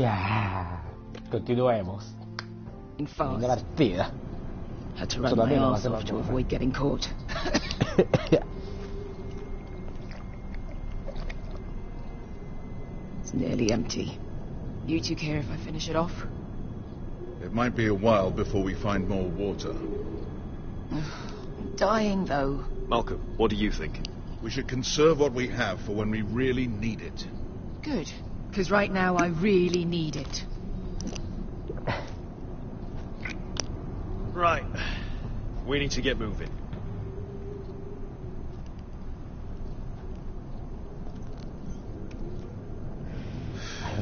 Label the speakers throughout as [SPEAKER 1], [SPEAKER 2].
[SPEAKER 1] Ya. Continuemos.
[SPEAKER 2] Fast.
[SPEAKER 1] Divertida.
[SPEAKER 2] Had to run my arse off to avoid getting caught. It's nearly empty. You two care if I finish it off?
[SPEAKER 3] It might be a while before we find more water.
[SPEAKER 2] I'm dying, though.
[SPEAKER 4] Malcolm, what do you think?
[SPEAKER 3] We should conserve what we have for when we really need it.
[SPEAKER 2] Good. Because right now I really need it.
[SPEAKER 4] Right. We need to get moving.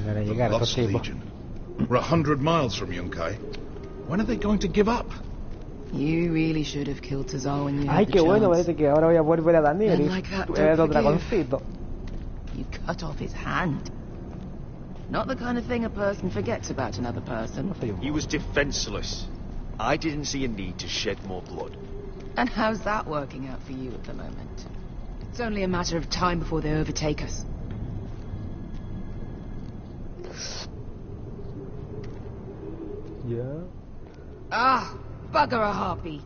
[SPEAKER 3] The Lost Legion. We're 100 miles from Yunkai. When are they going to give up?
[SPEAKER 2] You really should have killed Tazal when you
[SPEAKER 1] Ay,
[SPEAKER 2] had the
[SPEAKER 1] qué bueno,
[SPEAKER 2] chance.
[SPEAKER 1] parece que ahora voy a poder ver a Daniel.
[SPEAKER 2] And like that,
[SPEAKER 1] Voy a ver
[SPEAKER 2] don't
[SPEAKER 1] otro dragoncito.
[SPEAKER 2] You cut off his hand. Not the kind of thing a person forgets about another person.
[SPEAKER 4] He was defenseless. I didn't see a need to shed more blood.
[SPEAKER 2] And how's that working out for you at the moment? It's only a matter of time before they overtake us.
[SPEAKER 1] Yeah.
[SPEAKER 2] Ah, bugger a harpy.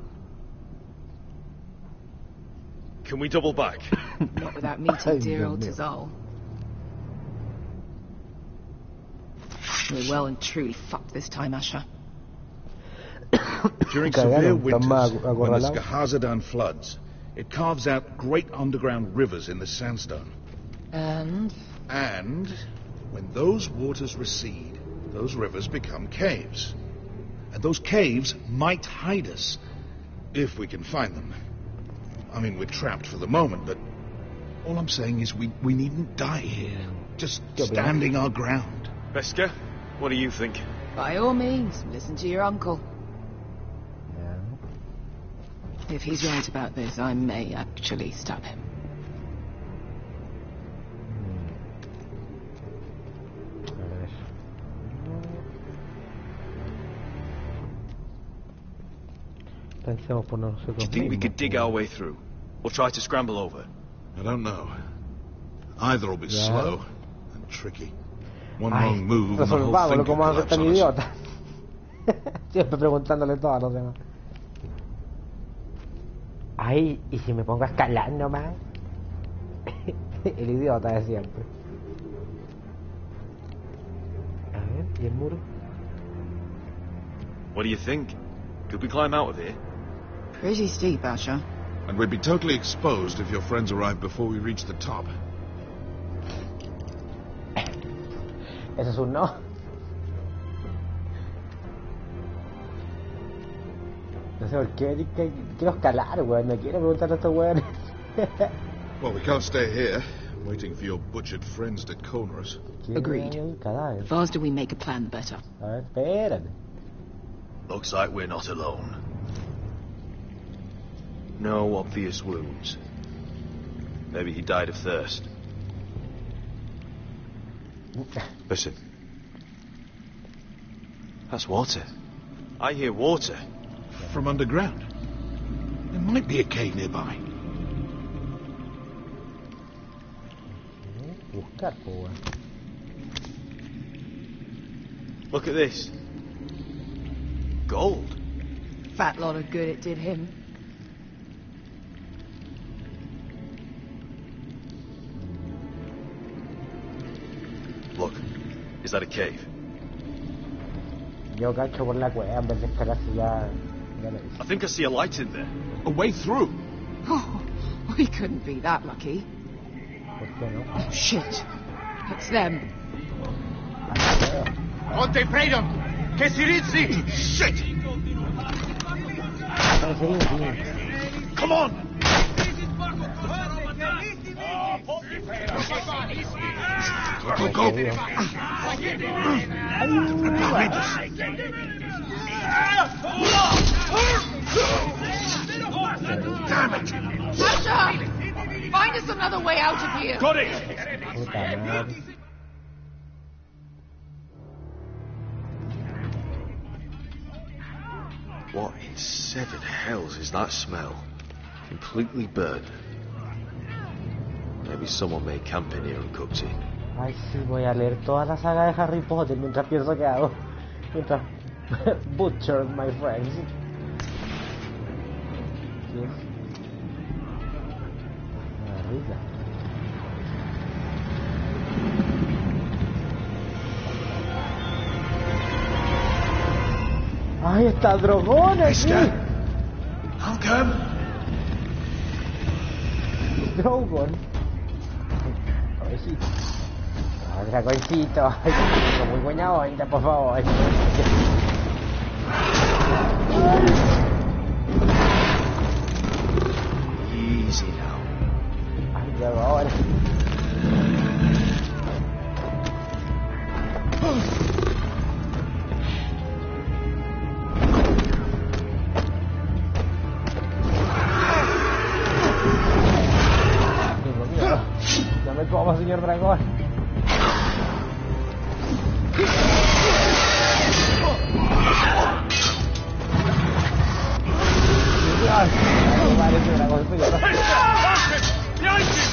[SPEAKER 4] Can we double back?
[SPEAKER 2] Not without meeting dear old Tazal. We're well and truly fucked this time, Asher.
[SPEAKER 3] During severe winters, when the Skahazadan floods, it carves out great underground rivers in the sandstone.
[SPEAKER 2] And
[SPEAKER 3] when those waters recede, those rivers become caves. And those caves might hide us, if we can find them. I mean, we're trapped for the moment, but all I'm saying is we needn't die here. Just standing our ground.
[SPEAKER 4] Beska, what do you think?
[SPEAKER 2] by all means, listen to your uncle.
[SPEAKER 1] Yeah.
[SPEAKER 2] If he's right about this, I may actually stab him.
[SPEAKER 1] Pensemos por nosotros
[SPEAKER 4] Do you think we could dig our way through? Or try to scramble over?
[SPEAKER 3] I don't know. Either will be slow and tricky. One wrong move and the whole thing could
[SPEAKER 1] como hace
[SPEAKER 3] collapse
[SPEAKER 1] tan
[SPEAKER 3] on us.
[SPEAKER 1] idiota. Siempre preguntándole todo a los demás. Ay, ¿y si me pongo a escalar nomás? El idiota de siempre. A ver, ¿y el muro?
[SPEAKER 4] What do you think? Could we climb out of here?
[SPEAKER 2] Pretty steep, Asher.
[SPEAKER 3] And we'd be totally exposed if your friends arrived before we reached the top.
[SPEAKER 1] Eso es un no. No sé por qué quiero escalar, weón. No quiero preguntar a estos weones.
[SPEAKER 3] Well, we can't stay here, waiting for your butchered friends to corner us.
[SPEAKER 2] Agreed.
[SPEAKER 1] Cadáver.
[SPEAKER 2] The faster we make a plan, the better.
[SPEAKER 1] A ver, espérate.
[SPEAKER 4] Looks like we're not alone. No obvious wounds. Maybe he died of thirst. Listen. That's water. I hear water.
[SPEAKER 3] From underground. There might be a cave nearby.
[SPEAKER 1] Buscar, po, weón.
[SPEAKER 4] Look at this. Gold.
[SPEAKER 2] Fat lot of good it did him.
[SPEAKER 4] Look, is that a cave?
[SPEAKER 1] Yo cacho por la cueva en vez de escalar si ya lo hice.
[SPEAKER 4] I think I see a light in there.
[SPEAKER 3] A way through.
[SPEAKER 2] Oh, we couldn't be that lucky.
[SPEAKER 1] ¿Por qué no?
[SPEAKER 2] Oh, shit. It's them.
[SPEAKER 5] Contemplatum! Che si rizzi!
[SPEAKER 3] Shit!
[SPEAKER 5] Come on!
[SPEAKER 3] Go, go! Behind us! Damn it!
[SPEAKER 2] Asher! Find us another way out of here!
[SPEAKER 4] Got it!
[SPEAKER 1] Puta madre.
[SPEAKER 4] What in seven hells is that smell? Completely burned. Maybe someone made camp in here and cooked it.
[SPEAKER 1] Ay, sí, voy a leer toda la saga de Harry Potter mientras pienso que hago. Mientras... Butcher, my friends. ¿Qué es? Una rica. ¡Ay, está drogón aquí!
[SPEAKER 3] Malcolm!
[SPEAKER 1] Drogon. Ovejito. Ah, dragoncito. Ay, muy buena onda, por favor.
[SPEAKER 4] Easy now.
[SPEAKER 1] Ay, ya va ahora. Tengo miedo. No me coma, señor dragón. Vale, ese dragón, estoy
[SPEAKER 5] Behind you!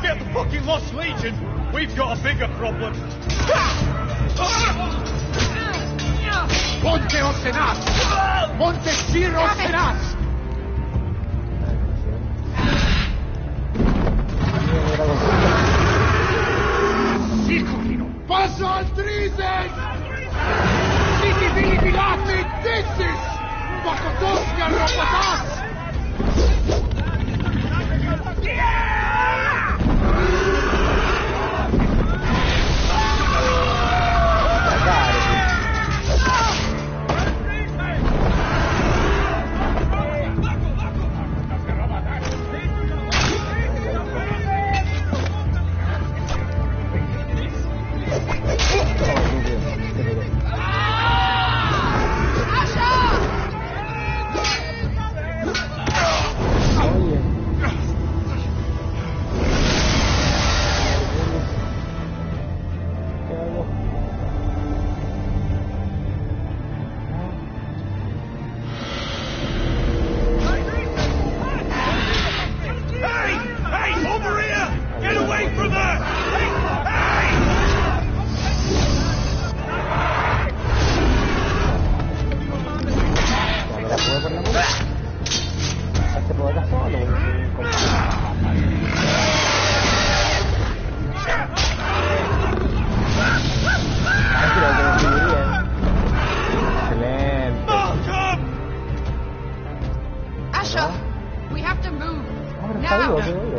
[SPEAKER 5] Get the fucking Lost Legion! We've got a bigger problem! Monte Ocenas! Monte Ciro Ocenas! Sikurino! Passo al Drisen! Siti Vili Pilati Dissis! Pakotosnia Robotas!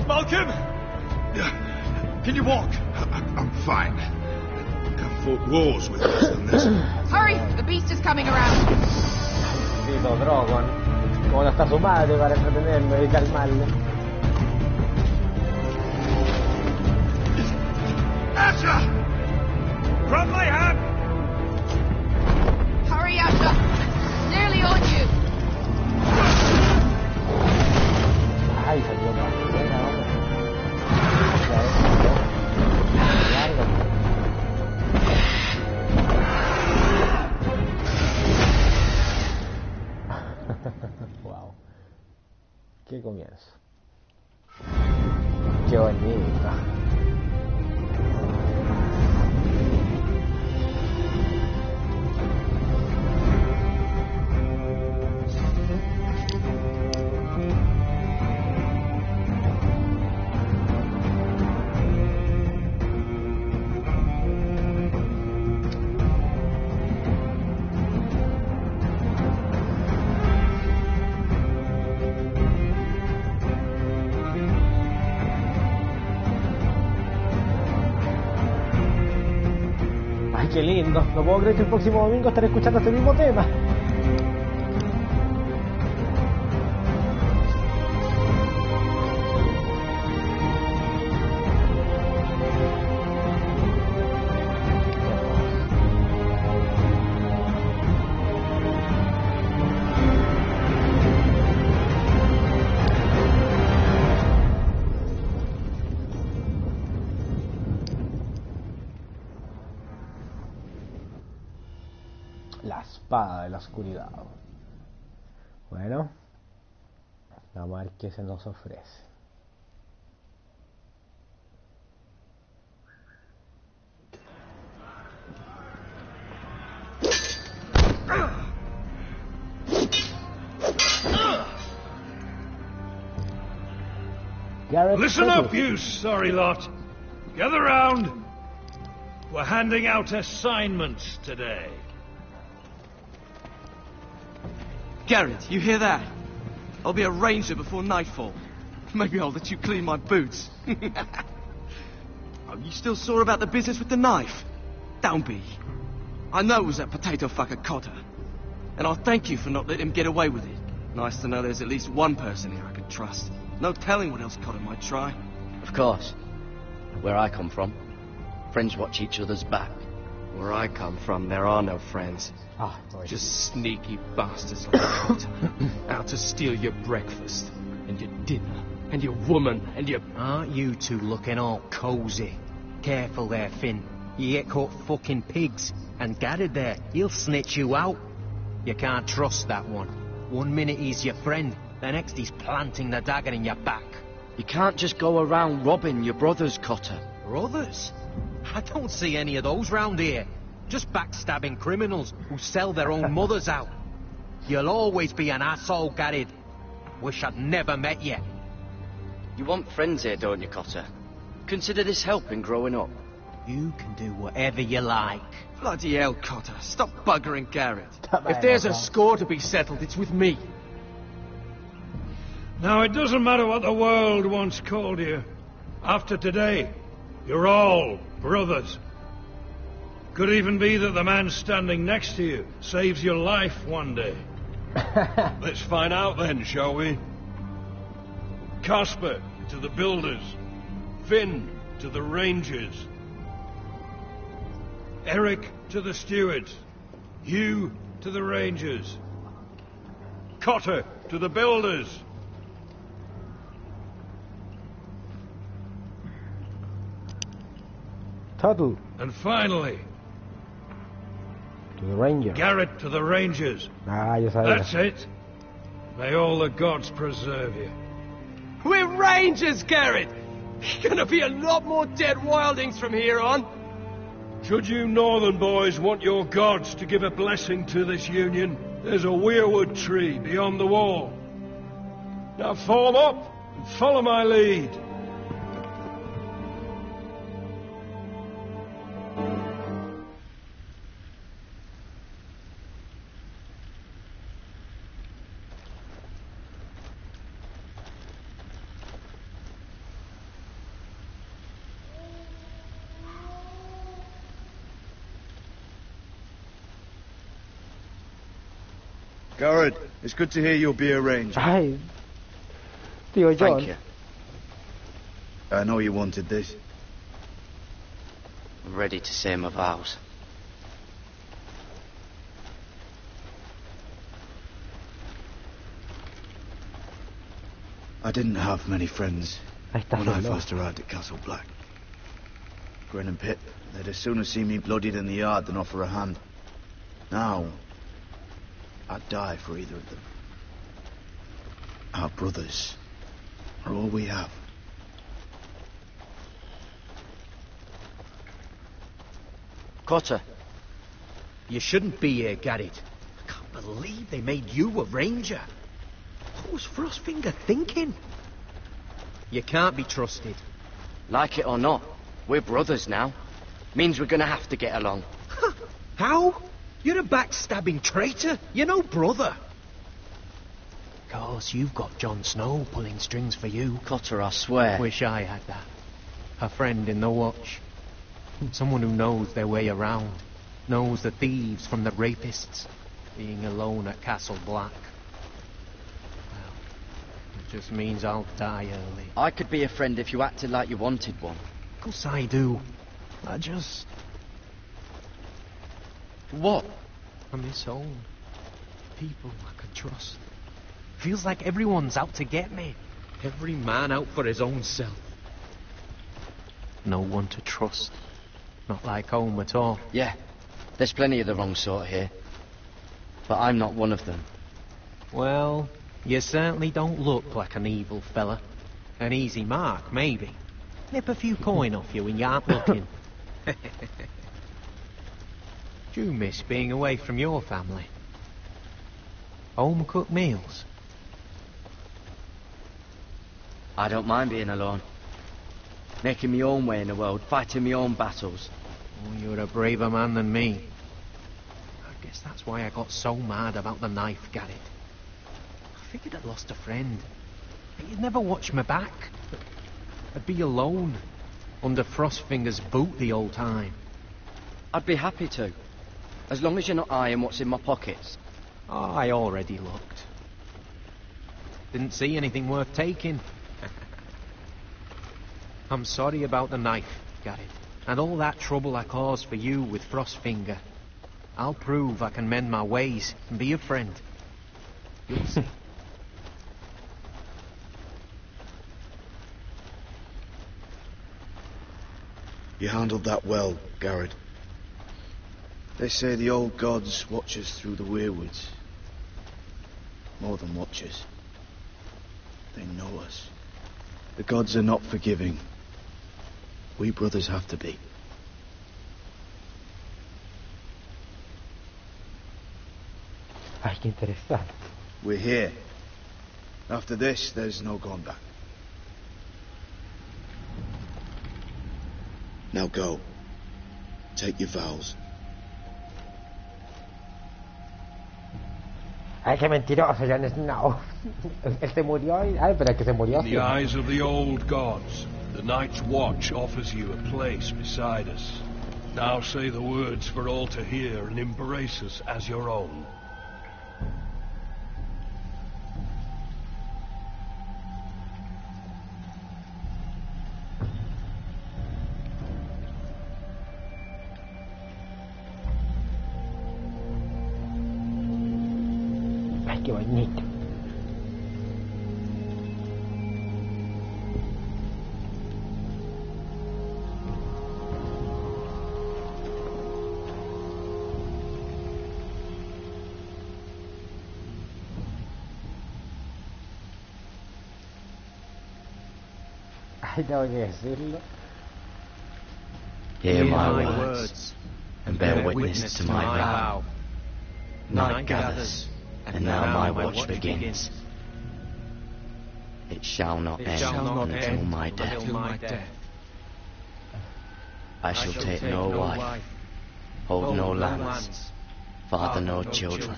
[SPEAKER 5] Malcolm! Can you walk?
[SPEAKER 3] I'm fine. I've fought wars with worse than this.
[SPEAKER 2] Hurry! The beast is coming around.
[SPEAKER 1] Maldito Drogon. Como no está su madre para entretenerlo y calmarlo.
[SPEAKER 5] Asher! Grab my hand!
[SPEAKER 2] Hurry, Asher! Nearly on you!
[SPEAKER 1] Ay, salió más buena ahora. Wow. Qué comienzo. Qué bonito. Qué lindo, no puedo creer que el próximo domingo estaré escuchando este mismo tema. La espada de la oscuridad. Bueno, vamos a ver qué se nos ofrece. Garrett.
[SPEAKER 5] Listen
[SPEAKER 1] Tuttle.
[SPEAKER 5] up, you sorry lot. Gather round. We're handing out assignments today.
[SPEAKER 6] Garrett, you hear that? I'll be a ranger before nightfall. Maybe I'll let you clean my boots. Oh, you still sore about the business with the knife? Don't be. I know it was that potato fucker Cotter. And I'll thank you for not letting him get away with it. Nice to know there's at least one person here I can trust. No telling what else Cotter might try.
[SPEAKER 7] Of course. Where I come from, friends watch each other's back.
[SPEAKER 6] Where I come from, there are no friends.
[SPEAKER 1] Ah, boy.
[SPEAKER 8] Just sneaky bastards like that. Out to steal your breakfast, and your dinner, and your woman, and your...
[SPEAKER 9] Aren't you two looking all cosy? Careful there, Finn. You get caught fucking pigs. And Garrett there, he'll snitch you out. You can't trust that one. One minute he's your friend, the next he's planting the dagger in your back.
[SPEAKER 7] You can't just go around robbing your brother's, Cotter.
[SPEAKER 9] Brothers? I don't see any of those round here. Just backstabbing criminals who sell their own mothers out. You'll always be an asshole, Garrett. Wish I'd never met you.
[SPEAKER 7] You want friends here, don't you, Cotter? Consider this helping growing up.
[SPEAKER 9] You can do whatever you like.
[SPEAKER 6] Bloody hell, Cotter. Stop buggering Garrett.
[SPEAKER 8] If there's a score to be settled, it's with me.
[SPEAKER 5] Now, it doesn't matter what the world once called you. After today, you're all brothers. Could even be that the man standing next to you saves your life one day. Let's find out then, shall we? Casper to the builders. Finn to the rangers. Eric to the stewards. You to the rangers. Cotter to the builders.
[SPEAKER 1] Tuttle
[SPEAKER 5] And finally,
[SPEAKER 1] to the Ranger.
[SPEAKER 5] Garrett to the rangers.
[SPEAKER 1] Ah, ya sabía.
[SPEAKER 5] That's it. May all the gods preserve you.
[SPEAKER 8] We're rangers, Garrett! Gonna be a lot more dead wildings from here on.
[SPEAKER 5] Should you northern boys want your gods to give a blessing to this union, there's a weirwood tree beyond the wall. Now form up and follow my lead.
[SPEAKER 3] Garrett, it's good to hear you'll be a ranger.
[SPEAKER 1] Ay, tío John.
[SPEAKER 7] Thank you.
[SPEAKER 3] I know you wanted this.
[SPEAKER 7] I'm ready to say my vows.
[SPEAKER 3] I didn't have many friends
[SPEAKER 1] Ahí está
[SPEAKER 3] when I
[SPEAKER 1] solo.
[SPEAKER 3] first arrived at Castle Black. Grin and Pip, they'd as sooner see me bloodied in the yard than offer a hand. Now, I'd die for either of them. Our brothers are all we have.
[SPEAKER 7] Cotter,
[SPEAKER 9] You shouldn't be here, Garrett. I can't believe they made you a ranger. What was Frostfinger thinking? You can't be trusted.
[SPEAKER 7] like it or not, we're brothers now. Means we're gonna have to get along.
[SPEAKER 9] How? You're a backstabbing traitor. You're no brother. Of course, you've got Jon Snow pulling strings for you.
[SPEAKER 7] Cotter, I swear.
[SPEAKER 9] Wish I had that. A friend in the watch. Someone who knows their way around. Knows the thieves from the rapists. Being alone at Castle Black. Well, it just means I'll die early.
[SPEAKER 7] I could be a friend if you acted like you wanted one.
[SPEAKER 9] Of course I do. I just...
[SPEAKER 7] What?
[SPEAKER 9] I miss home. People I could trust. Feels like everyone's out to get me.
[SPEAKER 8] Every man out for his own self.
[SPEAKER 9] No one to trust. Not like home at all.
[SPEAKER 7] Yeah, there's plenty of the wrong sort here. But I'm not one of them.
[SPEAKER 9] Well, you certainly don't look like an evil fella. An easy mark, maybe. Nip a few coin off you when you aren't looking. Do you miss being away from your family? Home-cooked meals?
[SPEAKER 7] I don't mind being alone. Making my own way in the world, fighting my own battles.
[SPEAKER 9] Oh, you're a braver man than me. I guess that's why I got so mad about the knife, Garrett. I figured I'd lost a friend. But you'd never watch my back. I'd be alone, under Frostfinger's boot the whole time.
[SPEAKER 7] I'd be happy to. As long as you're not eyeing what's in my pockets.
[SPEAKER 9] Oh, I already looked. Didn't see anything worth taking. I'm sorry about the knife, Garrett, and all that trouble I caused for you with Frostfinger. I'll prove I can mend my ways and be a friend. You'll see.
[SPEAKER 3] You handled that well, Garrett. They say the old gods watch us through the weirwoods. More than watch us. They know us. The gods are not forgiving. We brothers have to be.
[SPEAKER 1] Ay, qué interesante.
[SPEAKER 3] We're here. After this, there's no going back. Now go. Take your vows.
[SPEAKER 1] Ay, qué mentiroso, ya no. Él se murió y... Ay, pero es que se murió.
[SPEAKER 5] In the eyes of the old gods, the Night's Watch offers you a place beside us. Now say the words for all to hear and embrace us as your own.
[SPEAKER 1] Ay, qué bonito. Ay, tengo que decirlo.
[SPEAKER 7] Hear my words, and bear witness to my vow. Night gathers, and now my watch begins. It shall not end until my death. I shall take no wife, hold no lands, father no children.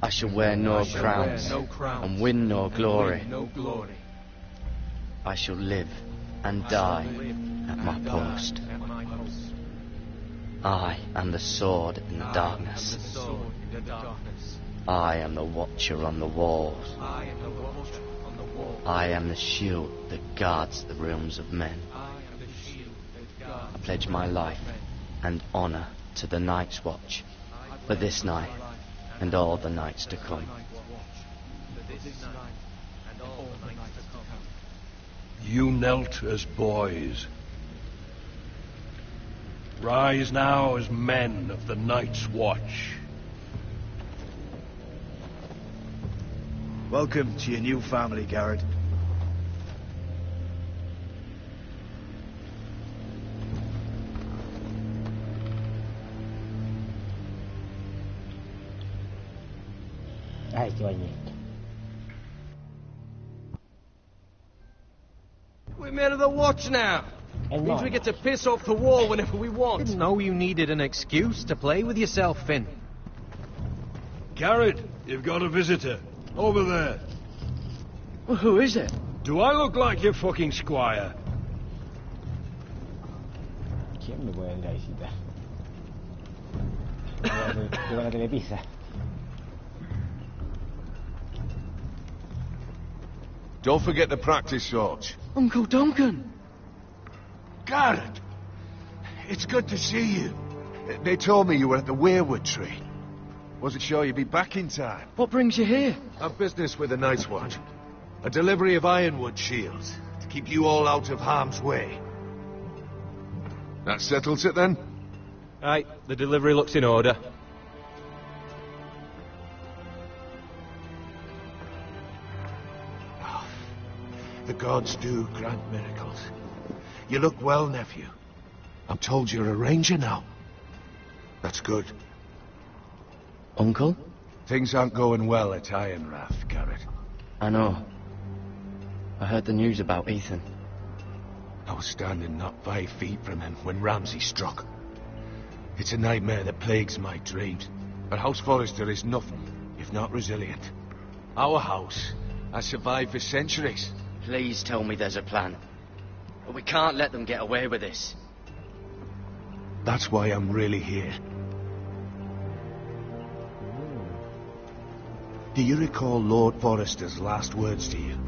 [SPEAKER 7] I shall wear no crowns, and win no glory. I shall live and die at my post. I am the sword in the darkness. I am the watcher on the walls. I am the shield that guards the realms of men. I pledge my life and honor to the Night's Watch for this night and all the nights to come.
[SPEAKER 5] You knelt as boys. Rise now as men of the Night's Watch.
[SPEAKER 3] Welcome to your new family, Garrett.
[SPEAKER 1] Ay, qué bonito.
[SPEAKER 6] We're men of the watch now.
[SPEAKER 1] And
[SPEAKER 6] Means
[SPEAKER 1] no.
[SPEAKER 6] we get to piss off the wall whenever we want.
[SPEAKER 9] Didn't know you needed an excuse to play with yourself, Finn.
[SPEAKER 5] Garrett, you've got a visitor. Over there.
[SPEAKER 7] Well, who is it?
[SPEAKER 5] Do I look like your fucking squire?
[SPEAKER 1] ¿Quién me puede ir a visitar? Yo con la telepizza.
[SPEAKER 10] Don't forget the practice shorts.
[SPEAKER 7] Uncle Duncan.
[SPEAKER 10] Garrett! It's good to see you. They told me you were at the weirwood tree. Wasn't sure you'd be back in time.
[SPEAKER 7] What brings you here?
[SPEAKER 10] I've business with the Night's Watch. A delivery of ironwood shields to keep you all out of harm's way. That settles it then?
[SPEAKER 8] Aye, the delivery looks in order.
[SPEAKER 10] The gods do grant miracles. You look well, nephew. I'm told you're a ranger now. That's good.
[SPEAKER 7] Uncle?
[SPEAKER 10] Things aren't going well at Ironrath, Garrett.
[SPEAKER 7] I know. I heard the news about Ethan.
[SPEAKER 10] I was standing not 5 feet from him when Ramsay struck. It's a nightmare that plagues my dreams. But House Forrester is nothing if not resilient. Our house has survived for centuries.
[SPEAKER 7] Please tell me there's a plan. But we can't let them get away with this.
[SPEAKER 10] That's why I'm really here. Do you recall Lord Forrester's last words to you?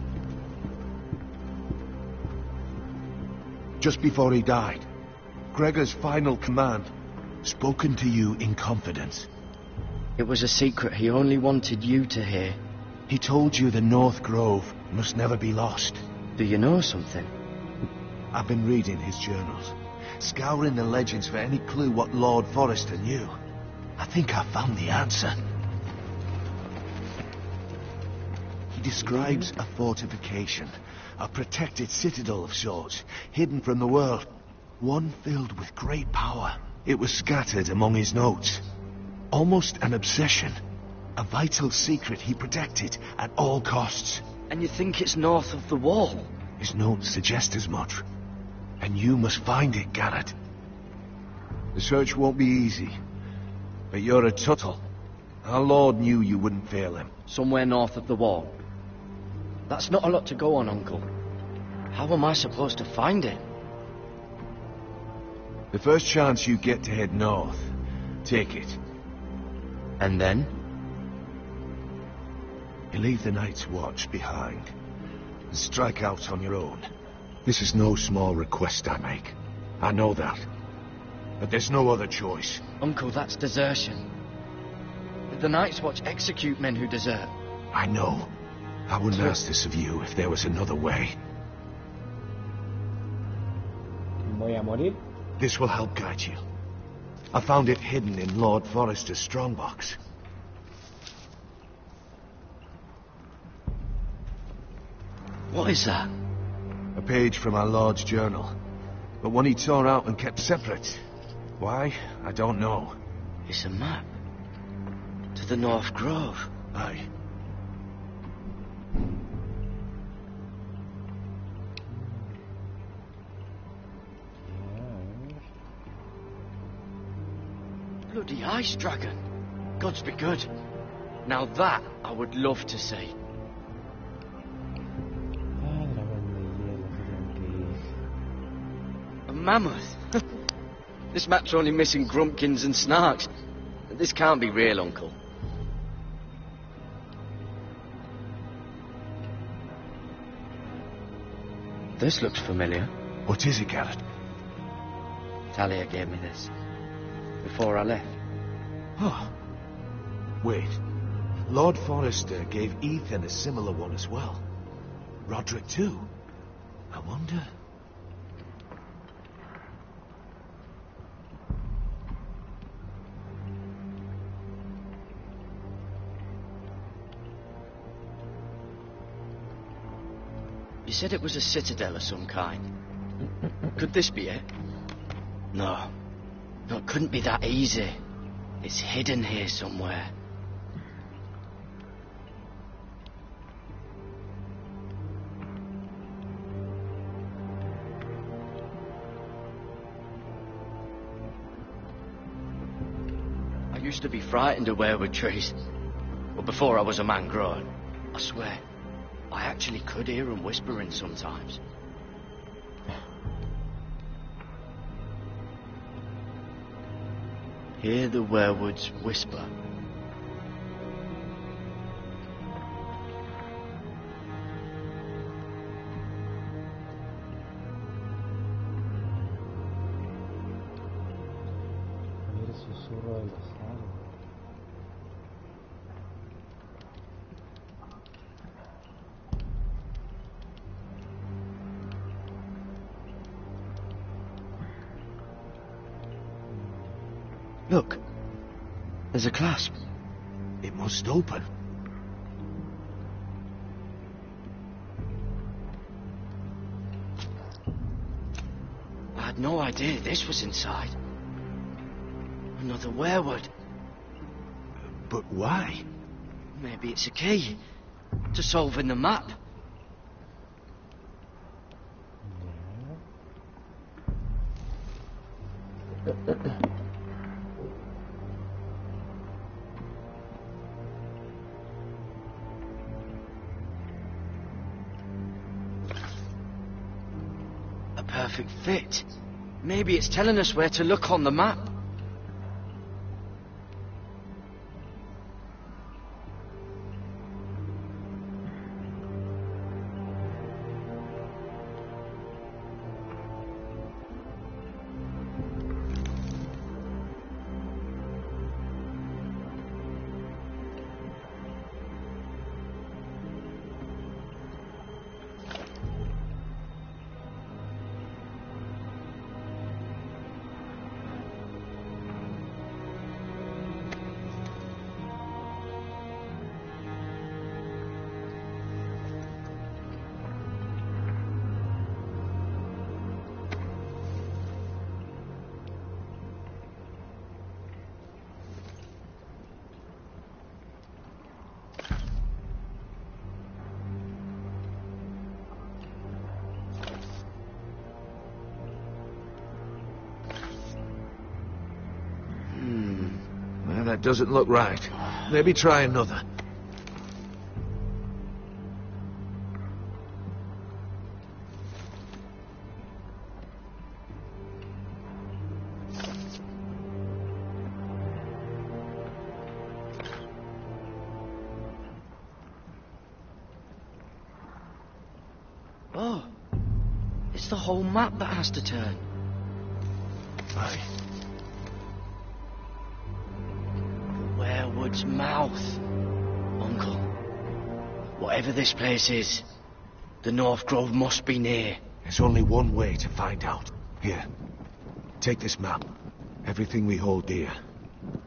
[SPEAKER 10] Just before he died, Gregor's final command, spoken to you in confidence.
[SPEAKER 7] It was a secret he only wanted you to hear.
[SPEAKER 10] He told you the North Grove must never be lost.
[SPEAKER 7] Do you know something?
[SPEAKER 10] I've been reading his journals, scouring the legends for any clue what Lord Forrester knew. I think I found the answer. He describes a fortification, a protected citadel of sorts, hidden from the world. One filled with great power. It was scattered among his notes. Almost an obsession. A vital secret he protected at all costs.
[SPEAKER 7] And you think it's north of the wall?
[SPEAKER 10] His notes suggest as much. And you must find it, Garrett. The search won't be easy. But you're a Tuttle. Our Lord knew you wouldn't fail him.
[SPEAKER 7] Somewhere north of the wall. That's not a lot to go on, Uncle. How am I supposed to find it?
[SPEAKER 10] The first chance you get to head north, take it.
[SPEAKER 7] And then?
[SPEAKER 10] You leave the Night's Watch behind, and strike out on your own. This is no small request I make. I know that. But there's no other choice.
[SPEAKER 7] Uncle, that's desertion. The Night's Watch execute men who desert.
[SPEAKER 10] I know. I wouldn't ask this of you if there was another way.
[SPEAKER 1] Voy a morir.
[SPEAKER 10] This will help guide you. I found it hidden in Lord Forrester's strongbox.
[SPEAKER 7] What is that?
[SPEAKER 10] A page from our Lord's journal. But one he tore out and kept separate. Why? I don't know.
[SPEAKER 7] It's a map. To the North Grove.
[SPEAKER 10] Aye.
[SPEAKER 7] Bloody ice dragon. Gods be good. Now that I would love to see. A mammoth. This map's only missing grumpkins and snarks. This can't be real, Uncle. This looks familiar.
[SPEAKER 10] What is it, Garrett?
[SPEAKER 7] Talia gave me this. Before I left.
[SPEAKER 10] Oh. Wait. Lord Forrester gave Ethan a similar one as well. Roderick too. I wonder...
[SPEAKER 7] You said it was a citadel of some kind. Could this be it? No. No, it couldn't be that easy. It's hidden here somewhere. I used to be frightened of weirwood trees. But before I was a man grown, I swear, I actually could hear them whispering sometimes. Hear the weirwoods whisper.
[SPEAKER 1] El susurro del pasado.
[SPEAKER 7] Look, there's a clasp.
[SPEAKER 10] It must open.
[SPEAKER 7] I had no idea this was inside. Another weirwood.
[SPEAKER 10] But why?
[SPEAKER 7] Maybe it's a key to solving the map. A perfect fit. Maybe it's telling us where to look on the map.
[SPEAKER 10] Well, that doesn't look right. Maybe try another.
[SPEAKER 7] Oh, it's the whole map that has to turn.
[SPEAKER 10] Aye.
[SPEAKER 7] Werewood's mouth. Uncle, whatever this place is, the North Grove must be near.
[SPEAKER 10] There's only one way to find out. Here, take this map. Everything we hold dear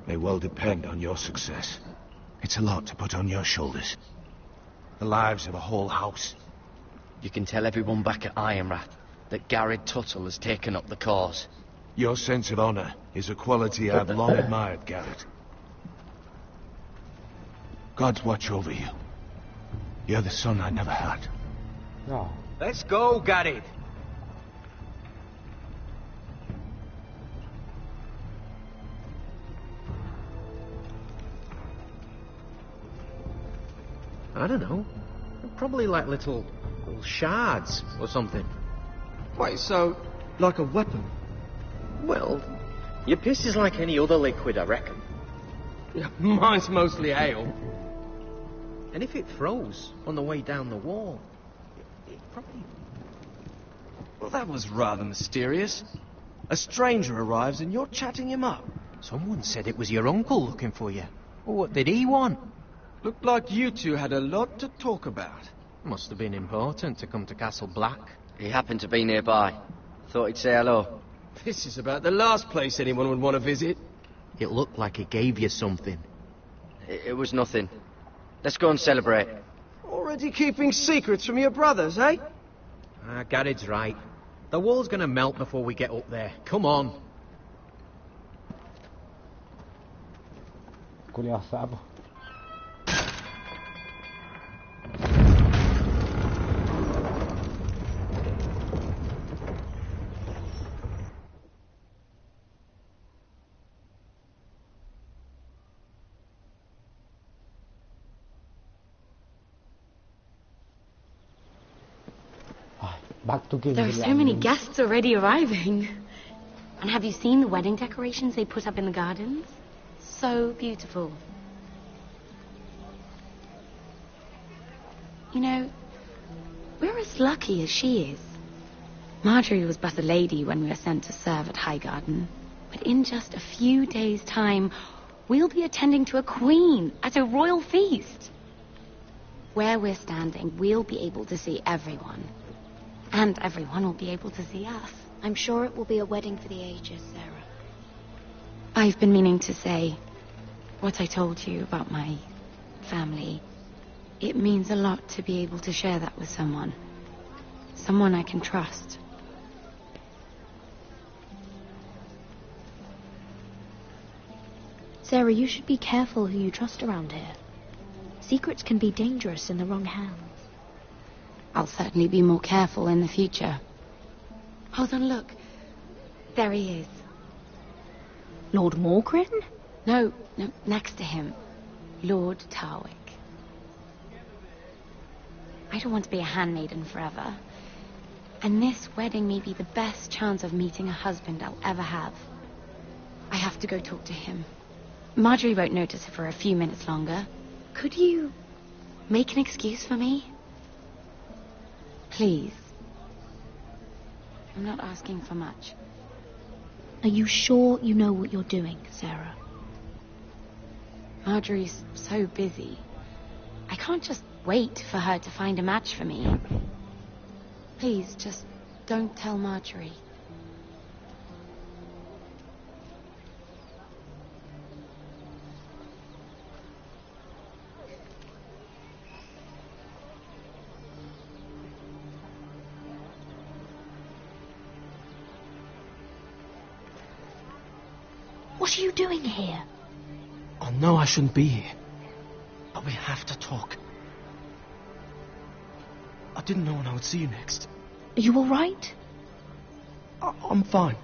[SPEAKER 10] may well depend on your success. It's a lot to put on your shoulders. The lives of a whole house.
[SPEAKER 7] You can tell everyone back at Ironrath that Garrett Tuttle has taken up the cause.
[SPEAKER 10] Your sense of honor is a quality I've long admired, Garrett. God's watch over you. You're the son I never had.
[SPEAKER 1] No.
[SPEAKER 9] Let's go, Garrett. I don't know. Probably like little shards or something.
[SPEAKER 6] Wait, so, like a weapon?
[SPEAKER 9] Well, your piss is like any other liquid, I reckon.
[SPEAKER 6] Yeah, mine's mostly ale.
[SPEAKER 9] And if it froze on the way down the wall, it probably...
[SPEAKER 6] Well, that was rather mysterious. A stranger arrives and you're chatting him up.
[SPEAKER 9] Someone said it was your uncle looking for you. Well, what did he want?
[SPEAKER 6] Looked like you two had a lot to talk about.
[SPEAKER 9] Must have been important to come to Castle Black.
[SPEAKER 7] He happened to be nearby. Thought he'd say hello.
[SPEAKER 6] This is about the last place anyone would want to visit.
[SPEAKER 9] It looked like he gave you something.
[SPEAKER 7] It was nothing. Let's go and celebrate.
[SPEAKER 6] Already keeping secrets from your brothers, eh?
[SPEAKER 9] Garrett's right. The wall's gonna melt before we get up there. Come on.
[SPEAKER 1] Culiao sapo. Back to
[SPEAKER 11] There are so many guests already arriving. And have you seen the wedding decorations they put up in the gardens? So beautiful. You know, we're as lucky as she is. Marjorie was but a lady when we were sent to serve at Highgarden. But in just a few days' time, we'll be attending to a queen at a royal feast. Where we're standing, we'll be able to see everyone. And everyone will be able to see us.
[SPEAKER 12] I'm sure it will be a wedding for the ages, Sarah.
[SPEAKER 11] I've been meaning to say what I told you about my family. It means a lot to be able to share that with someone. Someone I can trust.
[SPEAKER 12] Sarah, you should be careful who you trust around here. Secrets can be dangerous in the wrong hands.
[SPEAKER 11] I'll certainly be more careful in the future. Hold on, look. There he is.
[SPEAKER 12] Lord Morgrin?
[SPEAKER 11] No, next to him. Lord Tarwick. I don't want to be a handmaiden forever. And this wedding may be the best chance of meeting a husband I'll ever have. I have to go talk to him. Marjorie won't notice it for a few minutes longer. Could you make an excuse for me? Please. I'm not asking for much.
[SPEAKER 12] Are you sure you know what you're doing, Sarah?
[SPEAKER 11] Marjorie's so busy. I can't just wait for her to find a match for me. Please, just don't tell Marjorie.
[SPEAKER 12] What are you doing here?
[SPEAKER 6] I know I shouldn't be here, but we have to talk. I didn't know when I would see you next.
[SPEAKER 12] Are you all right?
[SPEAKER 6] I'm fine.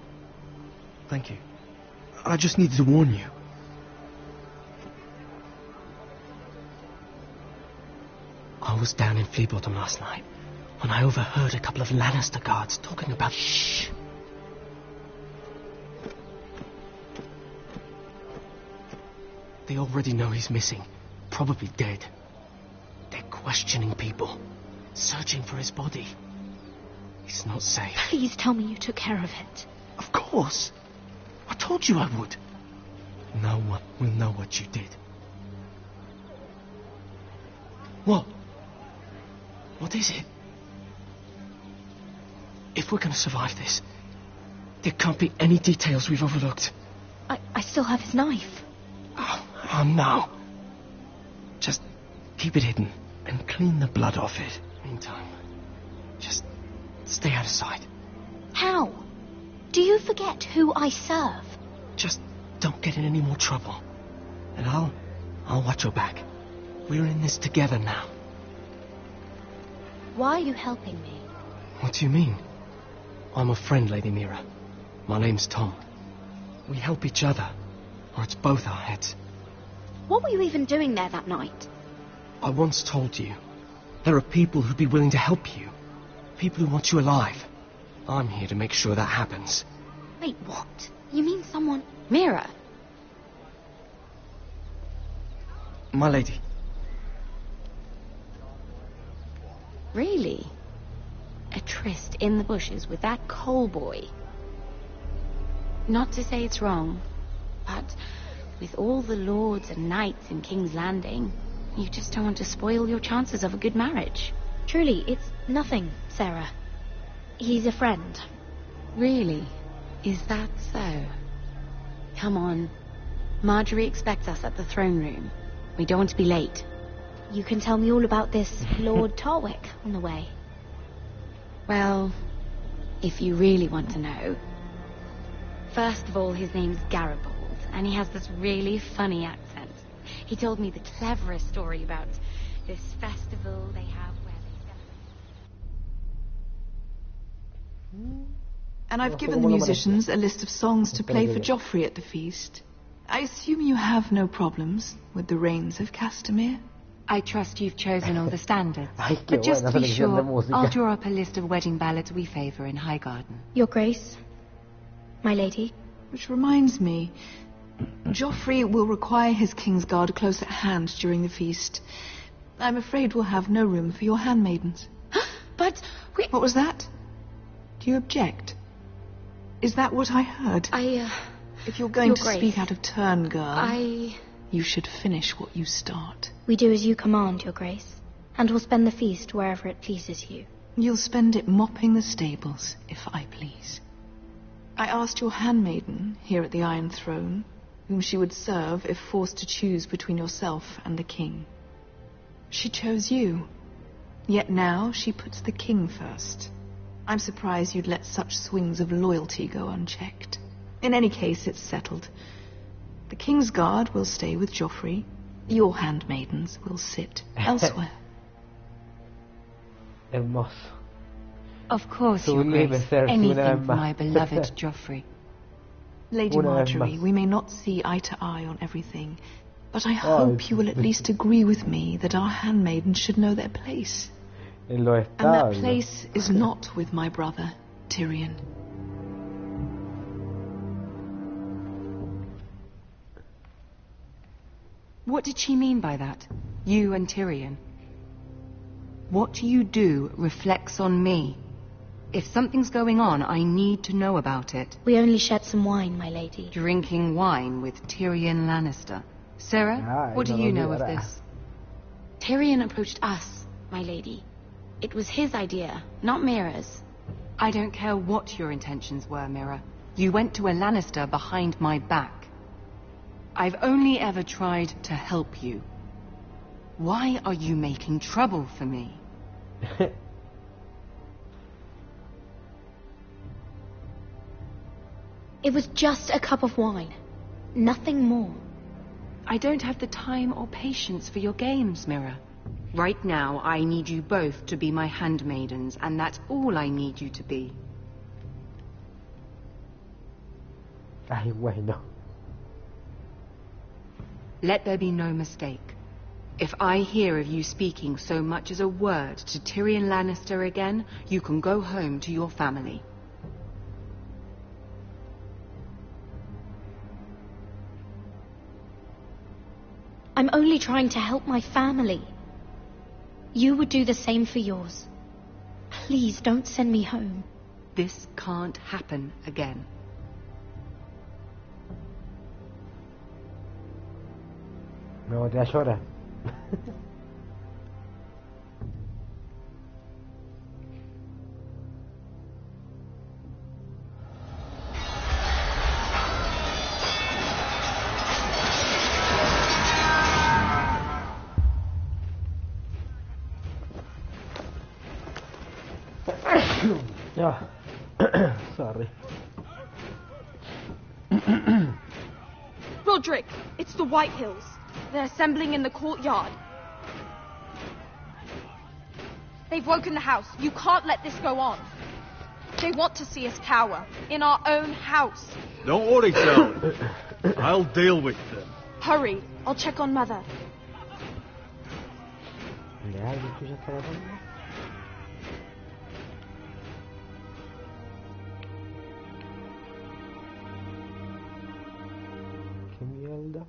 [SPEAKER 6] Thank you. I just needed to warn you. I was down in Flea Bottom last night when I overheard a couple of Lannister guards talking about... Shh! They already know he's missing. Probably dead. They're questioning people. Searching for his body. He's not safe.
[SPEAKER 12] Please tell me you took care of it.
[SPEAKER 6] Of course. I told you I would. No one will know what you did. What? What is it? If we're going to survive this, there can't be any details we've overlooked.
[SPEAKER 12] I still have his knife.
[SPEAKER 6] Oh, no. Just keep it hidden and clean the blood off it. Meantime, just stay out of sight.
[SPEAKER 12] How? Do you forget who I serve?
[SPEAKER 6] Just don't get in any more trouble. And I'll watch your back. We're in this together now.
[SPEAKER 12] Why are you helping me?
[SPEAKER 6] What do you mean? I'm a friend, Lady Mira. My name's Tom. We help each other, or it's both our heads.
[SPEAKER 12] What were you even doing there that night?
[SPEAKER 6] I once told you, there are people who'd be willing to help you. People who want you alive. I'm here to make sure that happens.
[SPEAKER 12] Wait, what? You mean someone...
[SPEAKER 11] Mira!
[SPEAKER 6] My lady.
[SPEAKER 11] Really? A tryst in the bushes with that coal boy? Not to say it's wrong, but with all the lords and knights in King's Landing, you just don't want to spoil your chances of a good marriage.
[SPEAKER 12] Truly, it's nothing, Sarah. He's a friend.
[SPEAKER 11] Really? Is that so? Come on. Marjorie expects us at the throne room. We don't want to be late.
[SPEAKER 12] You can tell me all about this Lord Tarwick on the way.
[SPEAKER 11] Well, if you really want to know. First of all, his name's Garibald, and he has this really funny accent. He told me the cleverest story about this festival they have where they celebrate.
[SPEAKER 13] And I've given the musicians a list of songs to play for Joffrey at the feast. I assume you have no problems with the Rains of Castamere?
[SPEAKER 14] I trust you've chosen all the standards. But just to be sure, I'll draw up a list of wedding ballads we favor in Highgarden.
[SPEAKER 12] Your Grace, my lady.
[SPEAKER 13] Which reminds me, Joffrey will require his Kingsguard close at hand during the feast. I'm afraid we'll have no room for your handmaidens.
[SPEAKER 11] But we...
[SPEAKER 13] What was that? Do you object? Is that what I heard? If you're going to speak out of turn, girl, you should finish what you start.
[SPEAKER 12] We do as you command, Your Grace, and we'll spend the feast wherever it pleases you.
[SPEAKER 13] You'll spend it mopping the stables, if I please. I asked your handmaiden here at the Iron Throne whom she would serve if forced to choose between yourself and the king. She chose you. Yet now she puts the king first. I'm surprised you'd let such swings of loyalty go unchecked. In any case, it's settled. The King's Guard will stay with Joffrey. Your handmaidens will sit elsewhere.
[SPEAKER 14] Of course, Your Grace. Anything for my beloved Joffrey.
[SPEAKER 13] Lady Marjorie, we may not see eye to eye on everything, but I hope you will at least agree with me that our handmaidens should know their place. And that place is not with my brother, Tyrion.
[SPEAKER 14] What did she mean by that? You and Tyrion? What you do reflects on me. If something's going on, I need to know about it.
[SPEAKER 12] We only shared some wine, my lady.
[SPEAKER 14] Drinking wine with Tyrion Lannister. Sarah, what do you know of this?
[SPEAKER 11] Tyrion approached us, my lady. It was his idea, not Mira's.
[SPEAKER 14] I don't care what your intentions were, Mira. You went to a Lannister behind my back. I've only ever tried to help you. Why are you making trouble for me?
[SPEAKER 12] It was just a cup of wine. Nothing more.
[SPEAKER 14] I don't have the time or patience for your games, Mira. Right now, I need you both to be my handmaidens, and that's all I need you to be.
[SPEAKER 1] Ay, bueno.
[SPEAKER 14] Let there be no mistake. If I hear of you speaking so much as a word to Tyrion Lannister again, you can go home to your family.
[SPEAKER 12] I'm only trying to help my family. You would do the same for yours. Please don't send me home.
[SPEAKER 14] This can't happen again.
[SPEAKER 1] No, te llora. Yeah. Sorry.
[SPEAKER 15] Roderick, it's the White Hills. They're assembling in the courtyard. They've woken the house. You can't let this go on. They want to see us cower. In our own house.
[SPEAKER 3] Don't worry, Charlie. I'll deal with them.
[SPEAKER 15] Hurry. I'll check on Mother.
[SPEAKER 1] Qué mierda.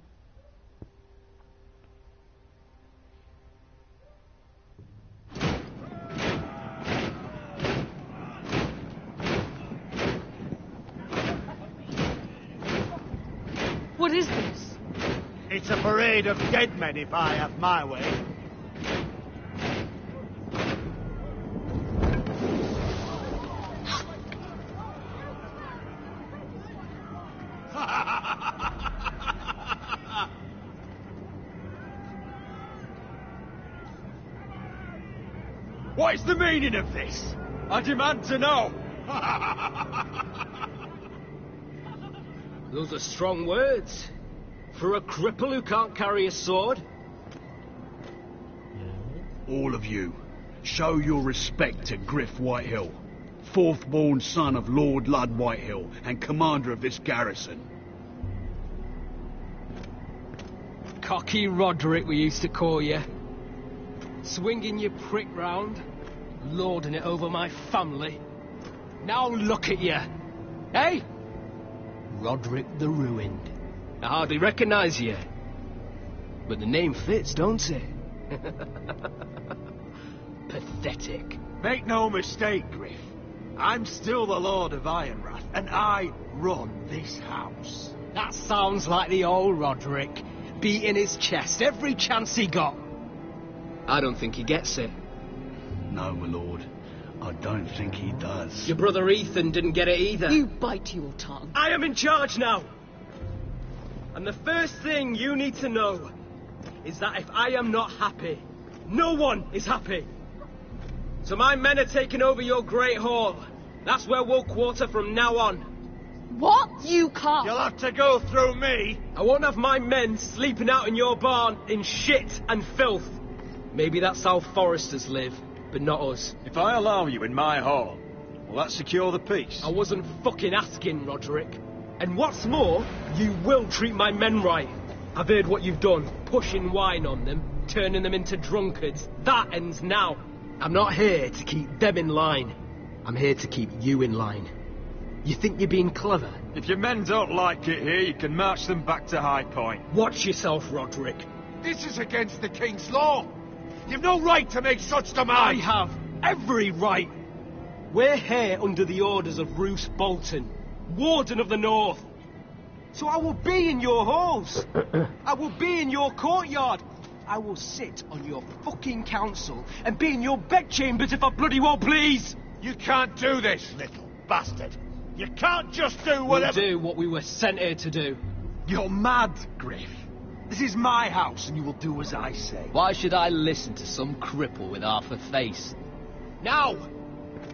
[SPEAKER 15] What is this?
[SPEAKER 10] It's a parade of dead men if I have my way.
[SPEAKER 8] What is the meaning of this? I demand to know. Those are strong words. For a cripple who can't carry a sword.
[SPEAKER 3] All of you, show your respect to Griff Whitehill, fourth-born son of Lord Ludd Whitehill and commander of this garrison.
[SPEAKER 8] Cocky Roderick, we used to call you. Swinging your prick round, lording it over my family. Now look at you. Hey? Roderick the Ruined. I hardly recognise you. But the name fits, don't it? Pathetic.
[SPEAKER 10] Make no mistake, Griff. I'm still the Lord of Ironrath, and I run this house.
[SPEAKER 8] That sounds like the old Roderick, beating his chest every chance he got. I don't think he gets it.
[SPEAKER 3] No, my lord. I don't think he does.
[SPEAKER 8] Your brother Ethan didn't get it either.
[SPEAKER 15] You bite your tongue.
[SPEAKER 8] I am in charge now. And the first thing you need to know is that if I am not happy, no one is happy. So my men are taking over your Great Hall. That's where we'll quarter from now on.
[SPEAKER 15] What? You can't.
[SPEAKER 10] You'll have to go through me.
[SPEAKER 8] I won't have my men sleeping out in your barn in shit and filth. Maybe that's how foresters live, but not us.
[SPEAKER 4] If I allow you in my hall, will that secure the peace?
[SPEAKER 8] I wasn't fucking asking, Roderick. And what's more, you will treat my men right. I've heard what you've done, pushing wine on them, turning them into drunkards. That ends now. I'm not here to keep them in line. I'm here to keep you in line. You think you're being clever?
[SPEAKER 16] If your men don't like it here, you can march them back to High Point.
[SPEAKER 8] Watch yourself, Roderick.
[SPEAKER 10] This is against the King's law. You've no right to make such demands.
[SPEAKER 8] I have every right. We're here under the orders of Roose Bolton, Warden of the North. So I will be in your halls. I will be in your courtyard. I will sit on your fucking council and be in your bedchambers if I bloody well please.
[SPEAKER 10] You can't do this, little bastard. You can't just do whatever...
[SPEAKER 8] We'll do what we were sent here to do.
[SPEAKER 10] You're mad, Griff. This is my house, and you will do as I say.
[SPEAKER 8] Why should I listen to some cripple with half a face? Now,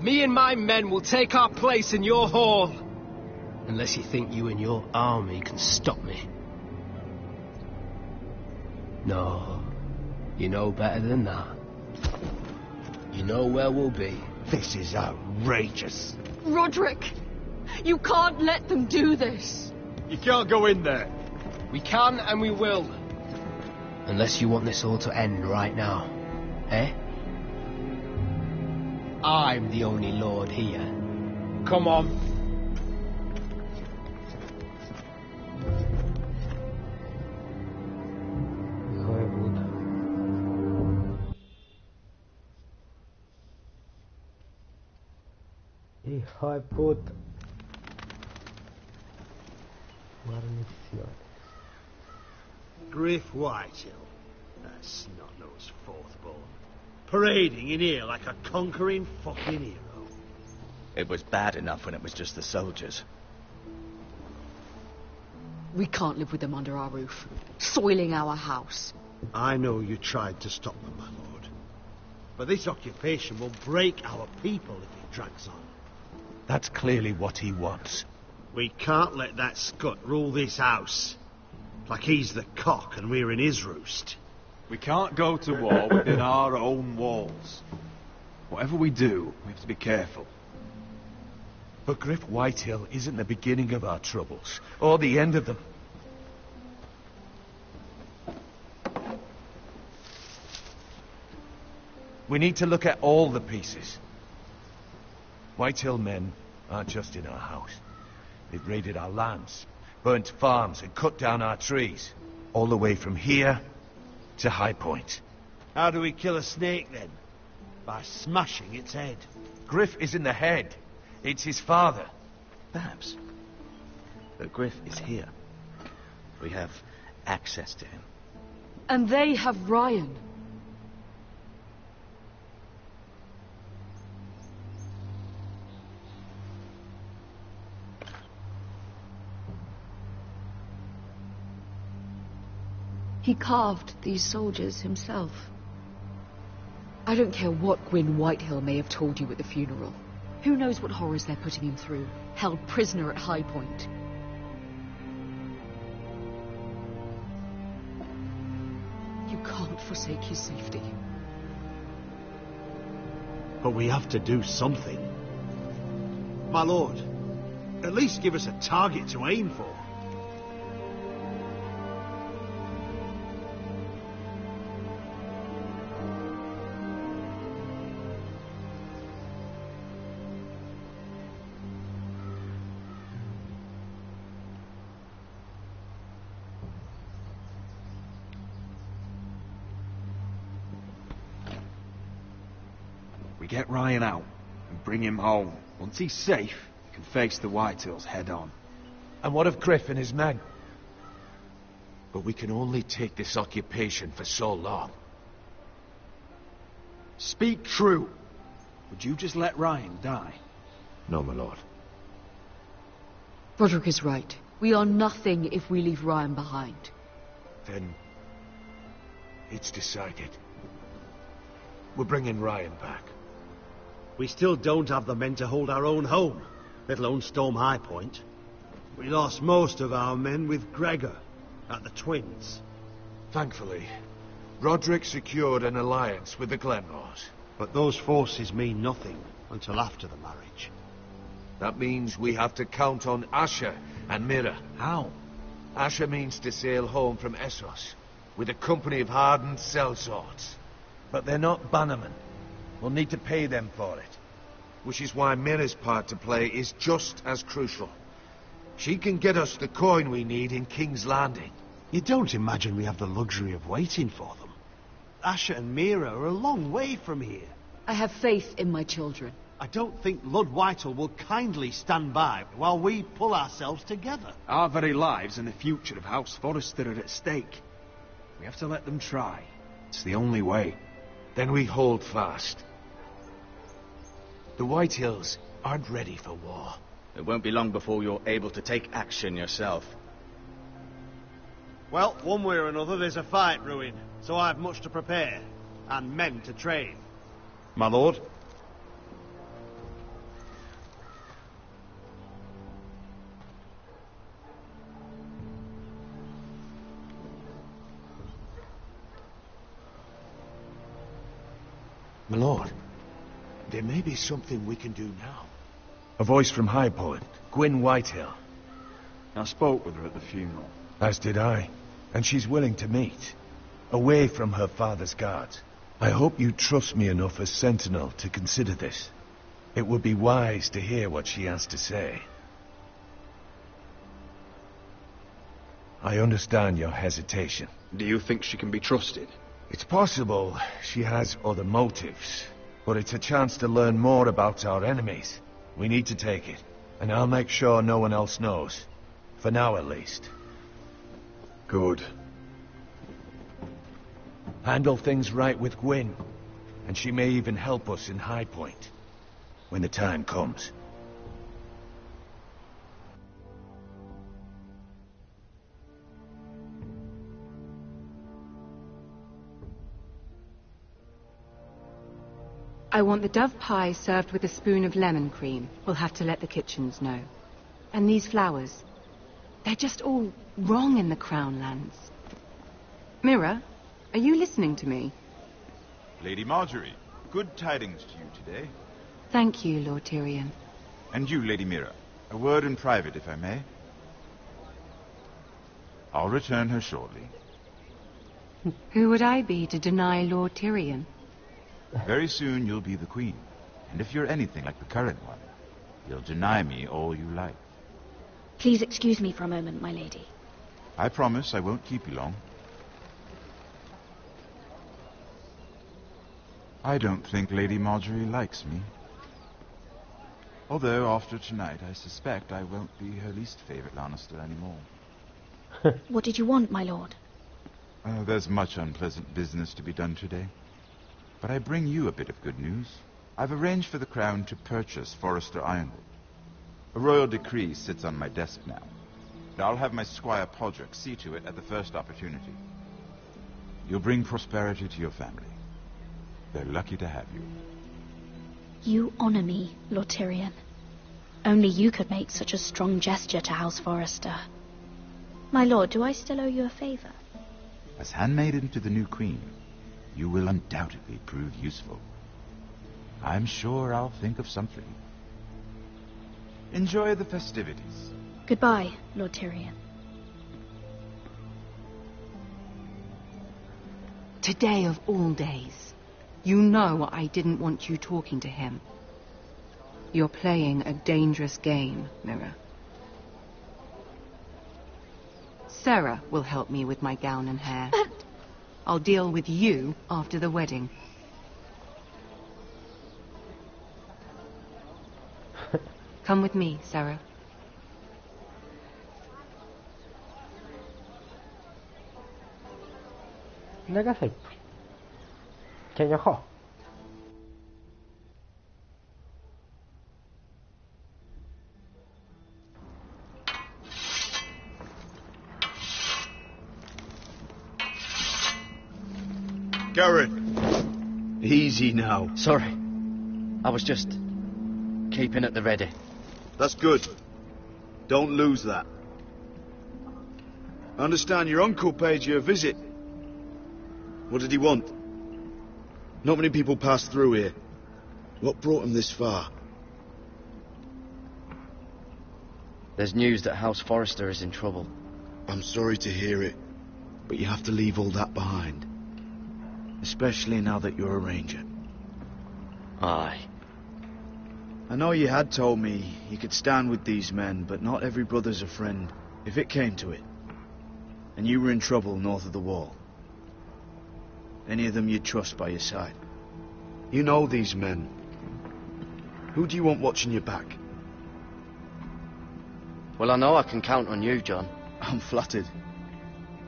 [SPEAKER 8] me and my men will take our place in your hall. Unless you think you and your army can stop me. No, you know better than that. You know where we'll be.
[SPEAKER 10] This is outrageous.
[SPEAKER 15] Roderick, you can't let them do this.
[SPEAKER 16] You can't go in there.
[SPEAKER 8] We can and we will. Unless you want this all to end right now. Eh? I'm the only lord here. Come on.
[SPEAKER 1] Hijo de puta. Guarnición.
[SPEAKER 17] Griff Whitehill, that snot-nosed fourth-born, parading in here like a conquering fucking hero.
[SPEAKER 4] It was bad enough when it was just the soldiers.
[SPEAKER 14] We can't live with them under our roof, soiling our house.
[SPEAKER 17] I know you tried to stop them, my lord. But this occupation will break our people if it drags on.
[SPEAKER 10] That's clearly what he wants.
[SPEAKER 17] We can't let that scut rule this house. Like he's the cock and we're in his roost.
[SPEAKER 16] We can't go to war within our own walls. Whatever we do, we have to be careful.
[SPEAKER 10] But Griff Whitehill isn't the beginning of our troubles, or the end of them. We need to look at all the pieces. Whitehill men aren't just in our house. They've raided our lands, burnt farms and cut down our trees. All the way from here to High Point.
[SPEAKER 17] How do we kill a snake then? By smashing its head.
[SPEAKER 10] Griff isn't the head. It's his father.
[SPEAKER 4] Perhaps. But Griff is here. We have access to him.
[SPEAKER 14] And they have Ryan. He carved these soldiers himself. I don't care what Gwyn Whitehill may have told you at the funeral. Who knows what horrors they're putting him through, held prisoner at High Point. You can't forsake his safety.
[SPEAKER 17] But we have to do something. My lord, at least give us a target to aim for.
[SPEAKER 16] We get Ryan out and bring him home. Once he's safe, we can face the Whitehills head on.
[SPEAKER 10] And what of Griff and his men? But we can only take this occupation for so long.
[SPEAKER 16] Speak true. Would you just let Ryan die?
[SPEAKER 10] No, my lord.
[SPEAKER 14] Roderick is right. We are nothing if we leave Ryan behind.
[SPEAKER 10] Then it's decided. We're bringing Ryan back.
[SPEAKER 17] We still don't have the men to hold our own home, let alone storm High Point. We lost most of our men with Gregor at the Twins.
[SPEAKER 10] Thankfully, Roderick secured an alliance with the Glenmores.
[SPEAKER 17] But those forces mean nothing until after the marriage.
[SPEAKER 10] That means we have to count on Asher and Mira.
[SPEAKER 16] How?
[SPEAKER 10] Asher means to sail home from Essos with a company of hardened sellswords.
[SPEAKER 16] But they're not bannermen. We'll need to pay them for it.
[SPEAKER 10] Which is why Mira's part to play is just as crucial. She can get us the coin we need in King's Landing.
[SPEAKER 17] You don't imagine we have the luxury of waiting for them? Asher and Mira are a long way from here.
[SPEAKER 14] I have faith in my children.
[SPEAKER 17] I don't think Lord Whitehall will kindly stand by while we pull ourselves together.
[SPEAKER 16] Our very lives and the future of House Forrester are at stake. We have to let them try. It's the only way.
[SPEAKER 10] Then we hold fast. The Whitehills aren't ready for war.
[SPEAKER 4] It won't be long before you're able to take action yourself.
[SPEAKER 17] Well, one way or another there's a fight brewing, so I've much to prepare, and men to train.
[SPEAKER 16] My lord?
[SPEAKER 10] My lord, there may be something we can do now.
[SPEAKER 16] A voice from High Point, Gwyn Whitehill. I spoke with her at the funeral.
[SPEAKER 10] As did I. And she's willing to meet. Away from her father's guards. I hope you trust me enough as Sentinel to consider this. It would be wise to hear what she has to say. I understand your hesitation.
[SPEAKER 16] Do you think she can be trusted?
[SPEAKER 10] It's possible she has other motives, but it's a chance to learn more about our enemies. We need to take it, and I'll make sure no one else knows. For now, at least.
[SPEAKER 16] Good.
[SPEAKER 10] Handle things right with Gwyn, and she may even help us in High Point, when the time comes.
[SPEAKER 14] I want the dove pie served with a spoon of lemon cream. We'll have to let the kitchens know. And these flowers. They're just all wrong in the Crown lands. Mira, are you listening to me?
[SPEAKER 18] Lady Marjorie, good tidings to you today.
[SPEAKER 14] Thank you, Lord Tyrion.
[SPEAKER 18] And you, Lady Mira. A word in private, if I may. I'll return her shortly.
[SPEAKER 14] Who would I be to deny Lord Tyrion?
[SPEAKER 18] Very soon you'll be the queen. And if you're anything like the current one, you'll deny me all you like.
[SPEAKER 12] Please excuse me for a moment, my lady.
[SPEAKER 18] I promise I won't keep you long. I don't think Lady Marjorie likes me. Although, after tonight, I suspect I won't be her least favorite Lannister anymore.
[SPEAKER 12] What did you want, my lord?
[SPEAKER 18] There's much unpleasant business to be done today. But I bring you a bit of good news. I've arranged for the Crown to purchase Forrester Ironwood. A royal decree sits on my desk now. And I'll have my squire Podrick see to it at the first opportunity. You'll bring prosperity to your family. They're lucky to have you.
[SPEAKER 12] You honor me, Lord Tyrion. Only you could make such a strong gesture to House Forrester. My lord, do I still owe you a favor?
[SPEAKER 18] As handmaiden to the new queen, you will undoubtedly prove useful. I'm sure I'll think of something. Enjoy the festivities.
[SPEAKER 12] Goodbye, Lord Tyrion.
[SPEAKER 14] Today of all days. You know I didn't want you talking to him. You're playing a dangerous game, Mira. Sarah will help me with my gown and hair.
[SPEAKER 12] But...
[SPEAKER 14] I'll deal with you after the wedding. Come with me, Sarah.
[SPEAKER 1] ¿Qué haces? ¿Qué yo?
[SPEAKER 17] Garrett, easy now.
[SPEAKER 7] Sorry. I was just keeping at the ready.
[SPEAKER 3] That's good. Don't lose that. I understand your uncle paid you a visit. What did he want? Not many people pass through here. What brought him this far?
[SPEAKER 7] There's news that House Forrester is in trouble.
[SPEAKER 10] I'm sorry to hear it, but you have to leave all that behind. Especially now that you're a ranger.
[SPEAKER 7] Aye.
[SPEAKER 10] I know you had told me you could stand with these men, but not every brother's a friend, if it came to it. And you were in trouble north of the wall. Any of them you'd trust by your side. You know these men. Who do you want watching your back?
[SPEAKER 7] Well, I know I can count on you, John.
[SPEAKER 10] I'm flattered.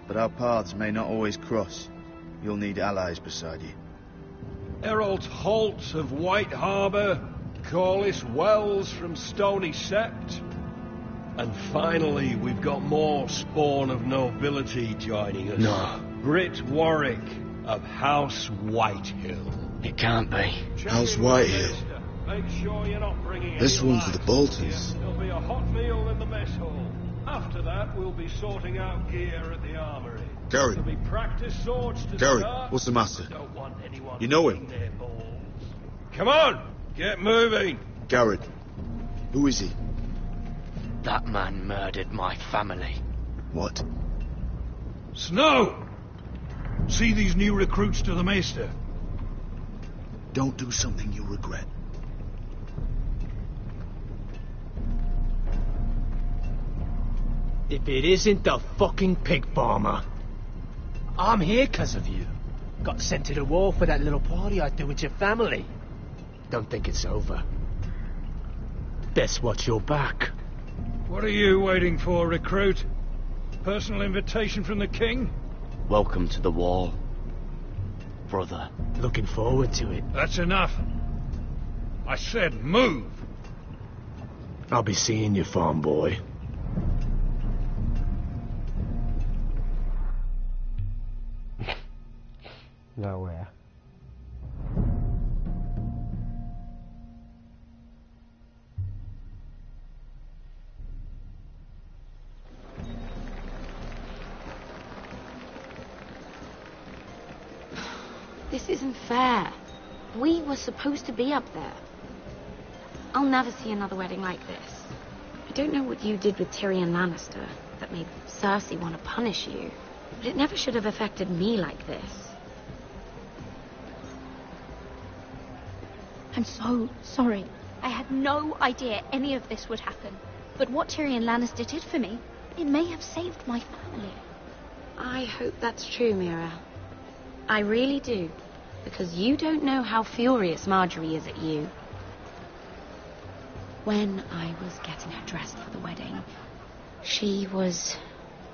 [SPEAKER 10] But our paths may not always cross. You'll need allies beside you.
[SPEAKER 5] Herald Holt of White Harbour, Corliss Wells from Stony Sept. And finally, we've got more spawn of nobility joining us.
[SPEAKER 10] No.
[SPEAKER 5] Brit Warwick of House Whitehill.
[SPEAKER 7] It can't be.
[SPEAKER 10] House Whitehill?
[SPEAKER 5] Make sure you're not bringing
[SPEAKER 10] This
[SPEAKER 5] any
[SPEAKER 10] one's for the
[SPEAKER 5] lads.
[SPEAKER 10] Boltons.
[SPEAKER 5] There'll be a hot meal in the mess hall. After that, we'll be sorting out gear at the armory.
[SPEAKER 10] Gary.
[SPEAKER 5] There'll be practice swords to
[SPEAKER 10] Gary,
[SPEAKER 5] start.
[SPEAKER 10] what's the matter?
[SPEAKER 5] Don't want anyone
[SPEAKER 10] You know him?
[SPEAKER 5] their balls. Come on, get moving.
[SPEAKER 10] Garrett. Who is he?
[SPEAKER 7] That man murdered my family.
[SPEAKER 10] What?
[SPEAKER 5] Snow! See these new recruits to the Maester?
[SPEAKER 10] Don't do something you'll regret.
[SPEAKER 8] If it isn't the fucking pig farmer. I'm here 'cause of you. Got sent to the war for that little party I threw with your family. Don't think it's over. Best watch your back.
[SPEAKER 5] What are you waiting for, recruit? Personal invitation from the king?
[SPEAKER 7] Welcome to the wall, brother.
[SPEAKER 8] Looking forward to it.
[SPEAKER 5] That's enough. I said move.
[SPEAKER 8] I'll be seeing you, farm boy.
[SPEAKER 1] La wea.
[SPEAKER 11] This isn't fair. We were supposed to be up there. I'll never see another wedding like this. I don't know what you did with Tyrion Lannister that made Cersei want to punish you, but it never should have affected me like this.
[SPEAKER 12] I'm so sorry. I had no idea any of this would happen. But what Tyrion Lannister did for me, it may have saved my family.
[SPEAKER 11] I hope that's true, Mira. I really do. Because you don't know how furious Marjorie is at you. When I was getting her dressed for the wedding, she was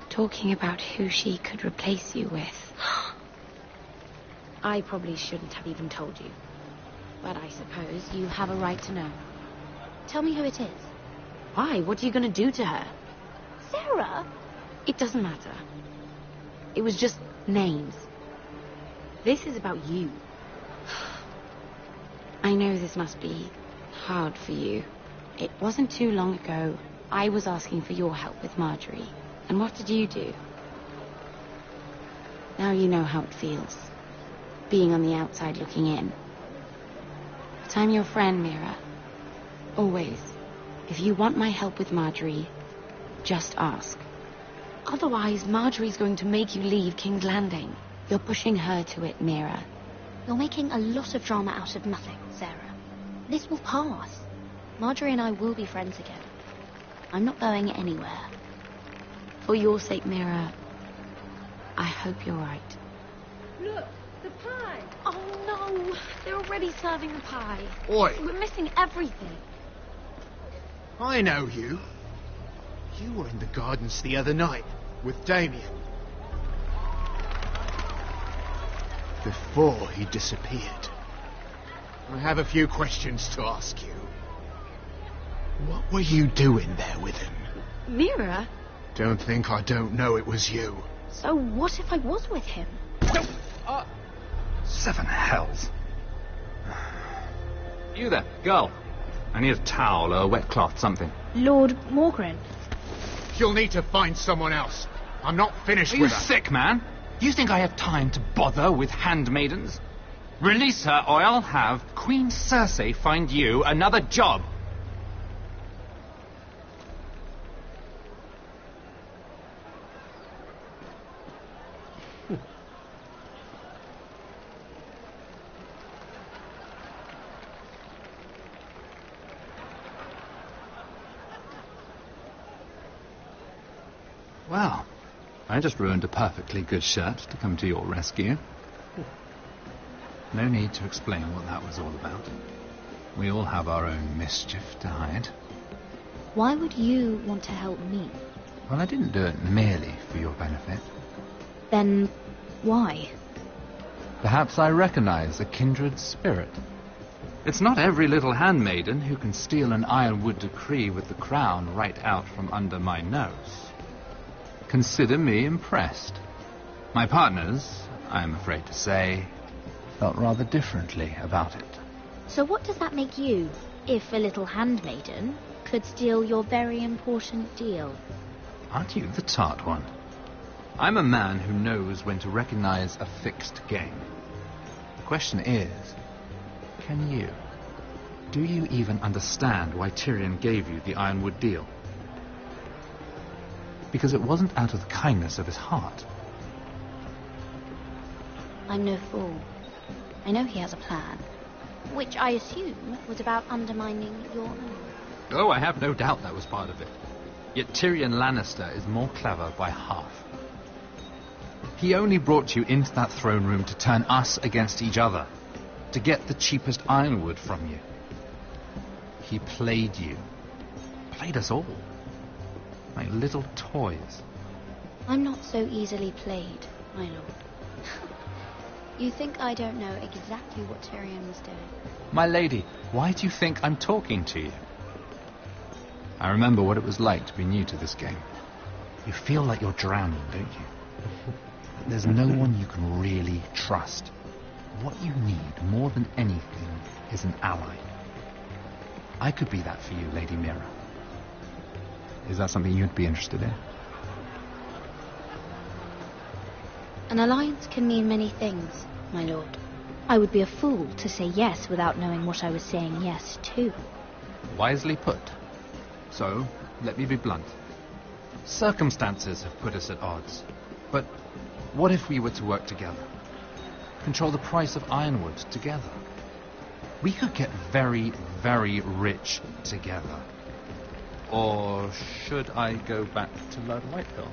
[SPEAKER 11] talking about who she could replace you with. I probably shouldn't have even told you. But I suppose you have a right to know.
[SPEAKER 12] Tell me who it is.
[SPEAKER 11] Why? What are you going to do to her?
[SPEAKER 12] Sarah?
[SPEAKER 11] It doesn't matter. It was just names. This is about you. I know this must be hard for you. It wasn't too long ago I was asking for your help with Marjorie. And what did you do? Now you know how it feels. Being on the outside looking in. But I'm your friend, Mira. Always. If you want my help with Marjorie, just ask. Otherwise, Marjorie's going to make you leave King's Landing. You're pushing her to it, Mira.
[SPEAKER 12] You're making a lot of drama out of nothing, Sarah. This will pass. Marjorie and I will be friends again. I'm not going anywhere.
[SPEAKER 11] For your sake, Mira, I hope you're right.
[SPEAKER 15] Look, the pie.
[SPEAKER 11] Oh, no. They're already serving the pie.
[SPEAKER 9] Oi.
[SPEAKER 11] We're missing everything.
[SPEAKER 9] I know you. You were in the gardens the other night with Damien. Before he disappeared. I have a few questions to ask you. What were you doing there with him?
[SPEAKER 11] Mira?
[SPEAKER 9] Don't think I don't know it was you.
[SPEAKER 12] So what if I was with him?
[SPEAKER 19] Seven hells. You there, girl. I need a towel or a wet cloth, something.
[SPEAKER 12] Lord Morgren.
[SPEAKER 9] You'll need to find someone else. I'm not finished
[SPEAKER 19] Are you
[SPEAKER 9] with her.
[SPEAKER 19] sick, man? You think I have time to bother with handmaidens? Release her, or I'll have Queen Cersei find you another job. Well, I just ruined a perfectly good shirt to come to your rescue. No need to explain what that was all about. We all have our own mischief to hide.
[SPEAKER 12] Why would you want to help me?
[SPEAKER 19] Well, I didn't do it merely for your benefit.
[SPEAKER 12] Then why?
[SPEAKER 19] Perhaps I recognize a kindred spirit. It's not every little handmaiden who can steal an ironwood decree with the crown right out from under my nose. Consider me impressed. My partners, I am afraid to say, felt rather differently about it.
[SPEAKER 12] So what does that make you, if a little handmaiden could steal your very important deal?
[SPEAKER 19] Aren't you the tart one? I'm a man who knows when to recognize a fixed game. The question is, can you? Do you even understand why Tyrion gave you the ironwood deal? Because it wasn't out of the kindness of his heart.
[SPEAKER 12] I'm no fool. I know he has a plan, which I assume was about undermining your own.
[SPEAKER 19] Oh, I have no doubt that was part of it. Yet Tyrion Lannister is more clever by half. He only brought you into that throne room to turn us against each other, to get the cheapest ironwood from you. He played you. Played us all. Like little toys.
[SPEAKER 12] I'm not so easily played, my lord. You think I don't know exactly what Tyrion was doing?
[SPEAKER 19] My lady, why do you think I'm talking to you? I remember what it was like to be new to this game. You feel like you're drowning, don't you? There's no one you can really trust. What you need more than anything is an ally. I could be that for you, Lady Mira. Is that something you'd be interested in?
[SPEAKER 12] An alliance can mean many things, my lord. I would be a fool to say yes without knowing what I was saying yes to.
[SPEAKER 19] Wisely put. So, let me be blunt. Circumstances have put us at odds. But what if we were to work together? Control the price of ironwood together? We could get very, very rich together. Or should I go back to Lord Whitehill,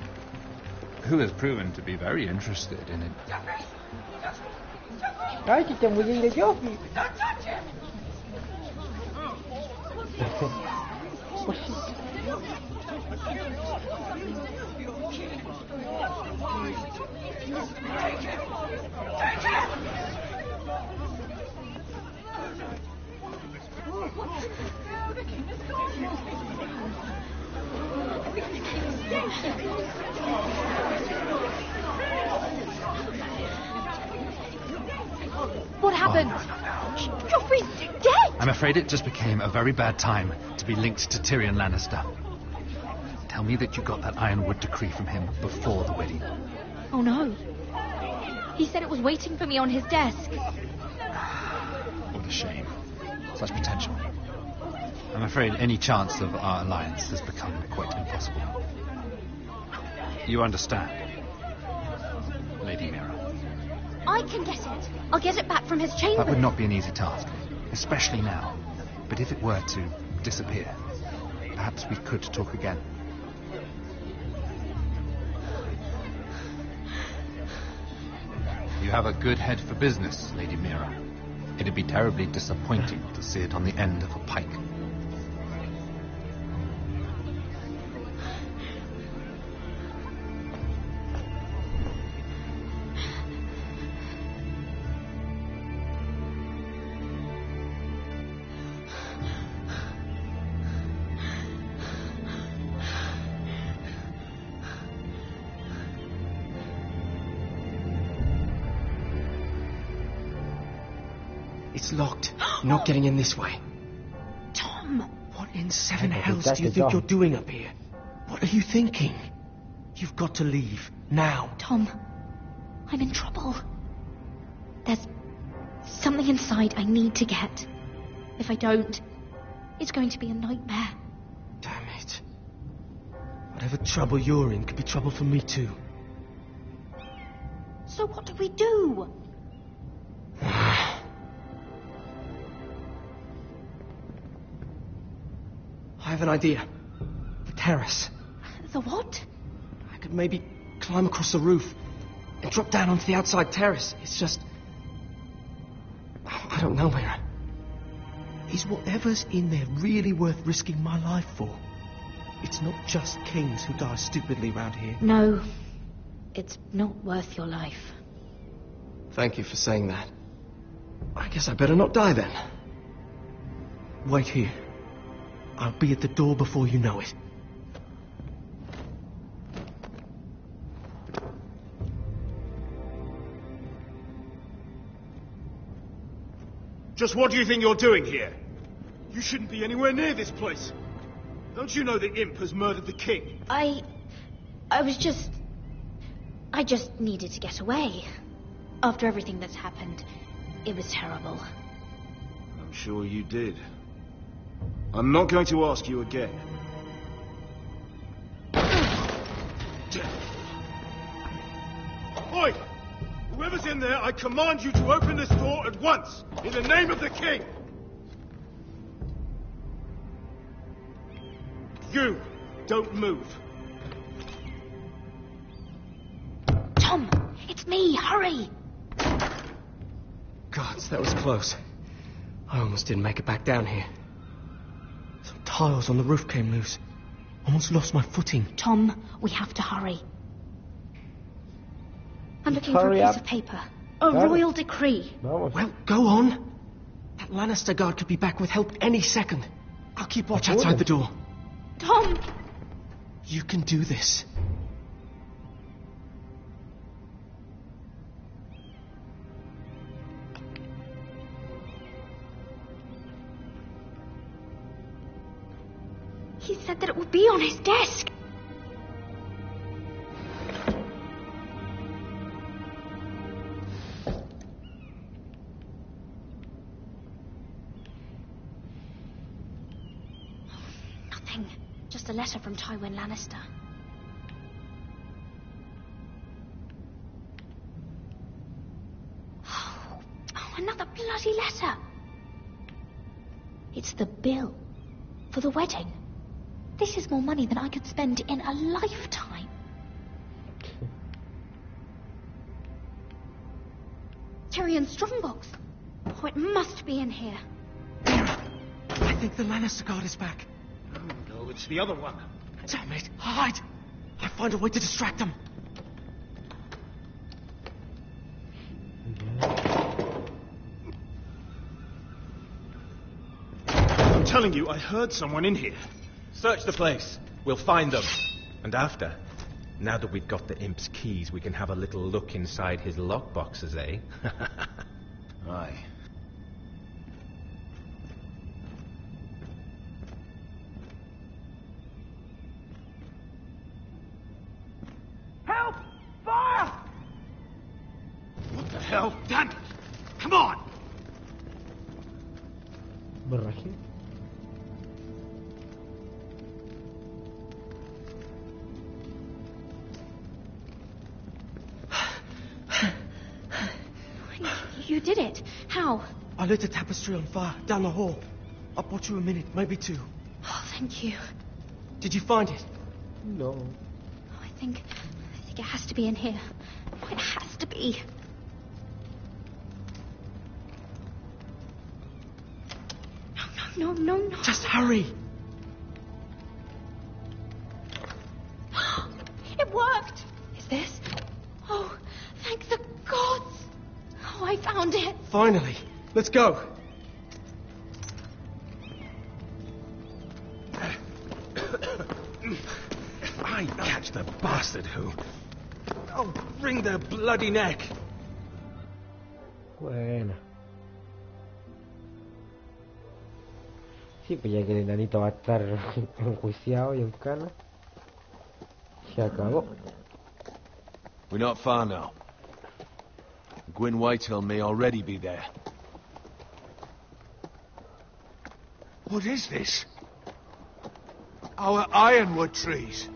[SPEAKER 19] who has proven to be very interested in it?
[SPEAKER 1] Ay, que te murió de Joffrey.
[SPEAKER 15] What happened? Joffrey's dead!
[SPEAKER 19] I'm afraid it just became a very bad time to be linked to Tyrion Lannister. Tell me that you got that ironwood decree from him before the wedding.
[SPEAKER 12] Oh no. He said it was waiting for me on his desk.
[SPEAKER 19] What a shame. Such potential. I'm afraid any chance of our alliance has become quite impossible. You understand, Lady Mira?
[SPEAKER 12] I can get it. I'll get it back from his chambers.
[SPEAKER 19] That would not be an easy task, especially now. But if it were to disappear, perhaps we could talk again. You have a good head for business, Lady Mira. It'd be terribly disappointing to see it on the end of a pike.
[SPEAKER 6] It's locked. You're not getting in this way.
[SPEAKER 12] Tom!
[SPEAKER 6] What in seven hells do you think you're doing up here? What are you thinking? You've got to leave. Now.
[SPEAKER 12] Tom, I'm in trouble. There's something inside I need to get. If I don't, it's going to be a nightmare.
[SPEAKER 6] Damn it. Whatever trouble you're in could be trouble for me too.
[SPEAKER 12] So what do we do?
[SPEAKER 6] I have an idea. The terrace.
[SPEAKER 12] The what?
[SPEAKER 6] I could maybe climb across the roof and drop down onto the outside terrace. It's just... I don't know, Mira. Is whatever's in there really worth risking my life for? It's not just kings who die stupidly round here.
[SPEAKER 12] No, it's not worth your life.
[SPEAKER 6] Thank you for saying that. I guess I better not die then. Wait here. I'll be at the door before you know it.
[SPEAKER 17] Just what do you think you're doing here? You shouldn't be anywhere near this place. Don't you know the imp has murdered the king?
[SPEAKER 12] I just needed to get away. After everything that's happened, it was terrible.
[SPEAKER 17] I'm sure you did. I'm not going to ask you again. Oi! Whoever's in there, I command you to open this door at once, in the name of the king! You, don't move.
[SPEAKER 12] Tom, it's me, hurry!
[SPEAKER 6] Gods, that was close. I almost didn't make it back down here. Some tiles on the roof came loose. Almost lost my footing.
[SPEAKER 12] Tom, we have to hurry. I'm looking for a piece of paper. A royal decree.
[SPEAKER 6] Well, go on. That Lannister guard could be back with help any second. I'll keep watch outside the door.
[SPEAKER 12] Tom!
[SPEAKER 6] You can do this.
[SPEAKER 12] He said that it would be on his desk. Nothing. Just a letter from Tywin Lannister. Oh, another bloody letter. It's the bill for the wedding. This is more money than I could spend in a lifetime. Tyrion's strongbox. Oh, it must be in here.
[SPEAKER 6] I think the Lannister guard is back.
[SPEAKER 17] No, it's the other one.
[SPEAKER 6] Damn it! Hide! I'll find a way to distract them.
[SPEAKER 17] I'm telling you, I heard someone in here.
[SPEAKER 20] Search the place. We'll find them. And after, now that we've got the imp's keys, we can have a little look inside his lockboxes, eh?
[SPEAKER 17] Aye.
[SPEAKER 6] Help! Fire!
[SPEAKER 17] What the hell? Damn it! Come on!
[SPEAKER 1] بالرحيم.
[SPEAKER 12] You did it. How?
[SPEAKER 6] I lit a tapestry on fire down the hall. I bought you a minute, maybe two.
[SPEAKER 12] Oh, thank you.
[SPEAKER 6] Did you find it?
[SPEAKER 1] No.
[SPEAKER 12] Oh, I think it has to be in here. Oh, it has to be. No.
[SPEAKER 6] Just hurry.
[SPEAKER 12] It worked. Is this? Oh, thank the gods. Oh, I found it.
[SPEAKER 6] Finally. Let's go.
[SPEAKER 20] I catch the bastard who... I'll wring their bloody neck.
[SPEAKER 1] Bueno. Sí, pues ya que el enanito va a estar enjuiciado y en cana. Se acabó.
[SPEAKER 10] We're not far now. Gwyn Whitehall may already be there. What is this? Our ironwood trees.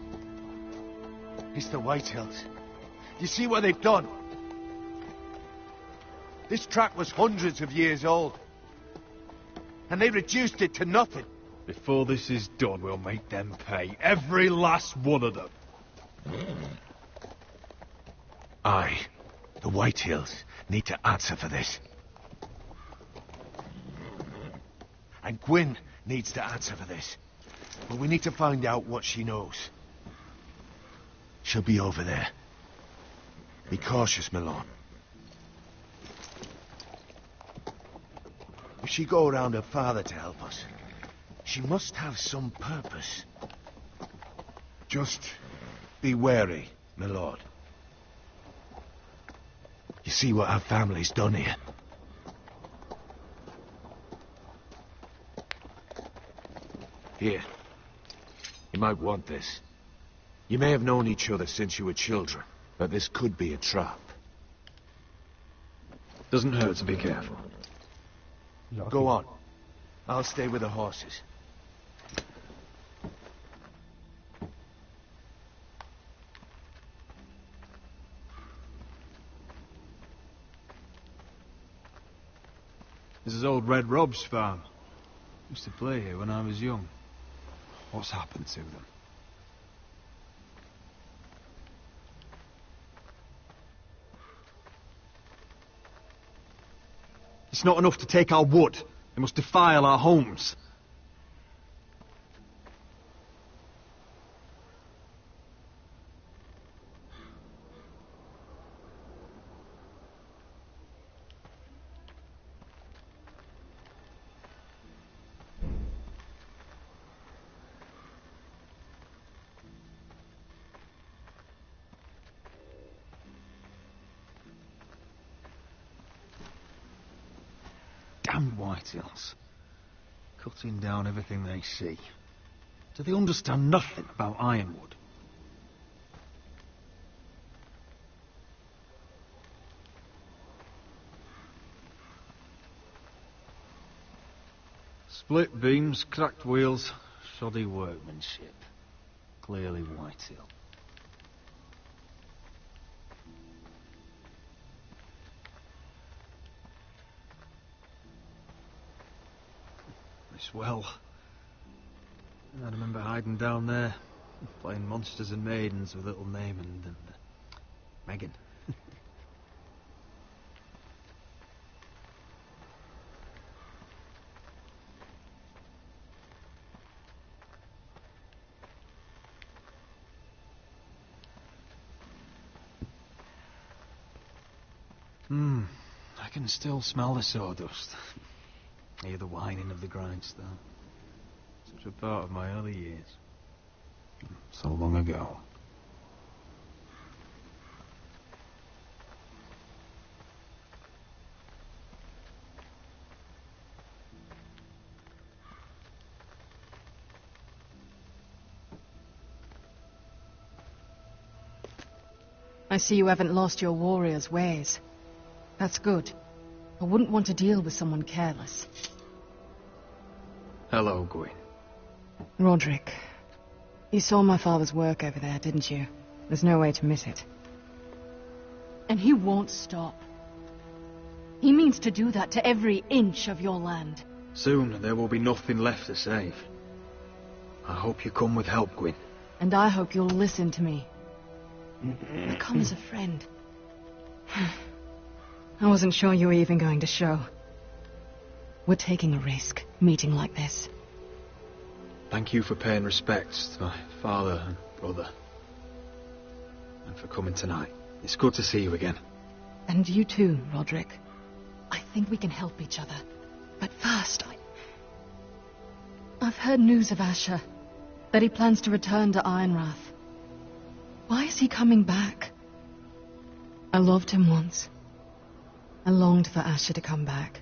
[SPEAKER 10] It's the Whitehills. You see what they've done? This track was hundreds of years old. And they reduced it to nothing.
[SPEAKER 16] Before this is done, we'll make them pay. Every last one of them.
[SPEAKER 10] Aye. The Whitehills need to answer for this. And Gwyn needs to answer for this. But we need to find out what she knows. She'll be over there. Be cautious, my lord. If she go around her father to help us, she must have some purpose. Just be wary, my lord. You see what our family's done here. Here. You might want this. You may have known each other since you were children, but this could be a trap.
[SPEAKER 16] Doesn't hurt to be careful.
[SPEAKER 10] Go on. I'll stay with the horses.
[SPEAKER 16] This is old Red Rob's farm. Used to play here when I was young. What's happened to them? It's not enough to take our wood. They must defile our homes. Damned Whitehills. Cutting down everything they see. Do they understand nothing about ironwood? Split beams, cracked wheels, shoddy workmanship. Clearly Whitehill. This well. I remember hiding down there, playing monsters and maidens with little Naaman and Megan. I can still smell the sawdust. Hear the whining of the grindstone. Such a part of my early years. So long ago.
[SPEAKER 14] I see you haven't lost your warrior's ways. That's good. I wouldn't want to deal with someone careless.
[SPEAKER 16] Hello, Gwyn.
[SPEAKER 14] Roderick, you saw my father's work over there, didn't you? There's no way to miss it. And he won't stop. He means to do that to every inch of your land.
[SPEAKER 16] Soon there will be nothing left to save. I hope you come with help, Gwyn.
[SPEAKER 14] And I hope you'll listen to me. I come as a friend. I wasn't sure you were even going to show. We're taking a risk, meeting like this.
[SPEAKER 16] Thank you for paying respects to my father and brother. And for coming tonight. It's good to see you again.
[SPEAKER 14] And you too, Roderick. I think we can help each other. But first, I've heard news of Asher. That he plans to return to Ironrath. Why is he coming back? I loved him once. I longed for Asher to come back.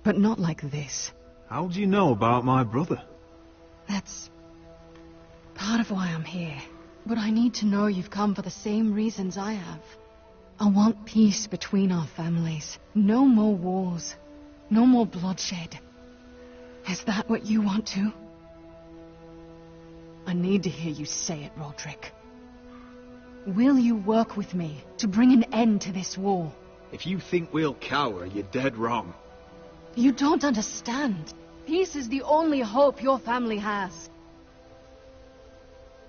[SPEAKER 14] But not like this.
[SPEAKER 16] How do you know about my brother?
[SPEAKER 14] That's part of why I'm here. But I need to know you've come for the same reasons I have. I want peace between our families. No more wars. No more bloodshed. Is that what you want too? I need to hear you say it, Roderick. Will you work with me to bring an end to this war?
[SPEAKER 16] If you think we'll cower, you're dead wrong.
[SPEAKER 14] You don't understand. Peace is the only hope your family has.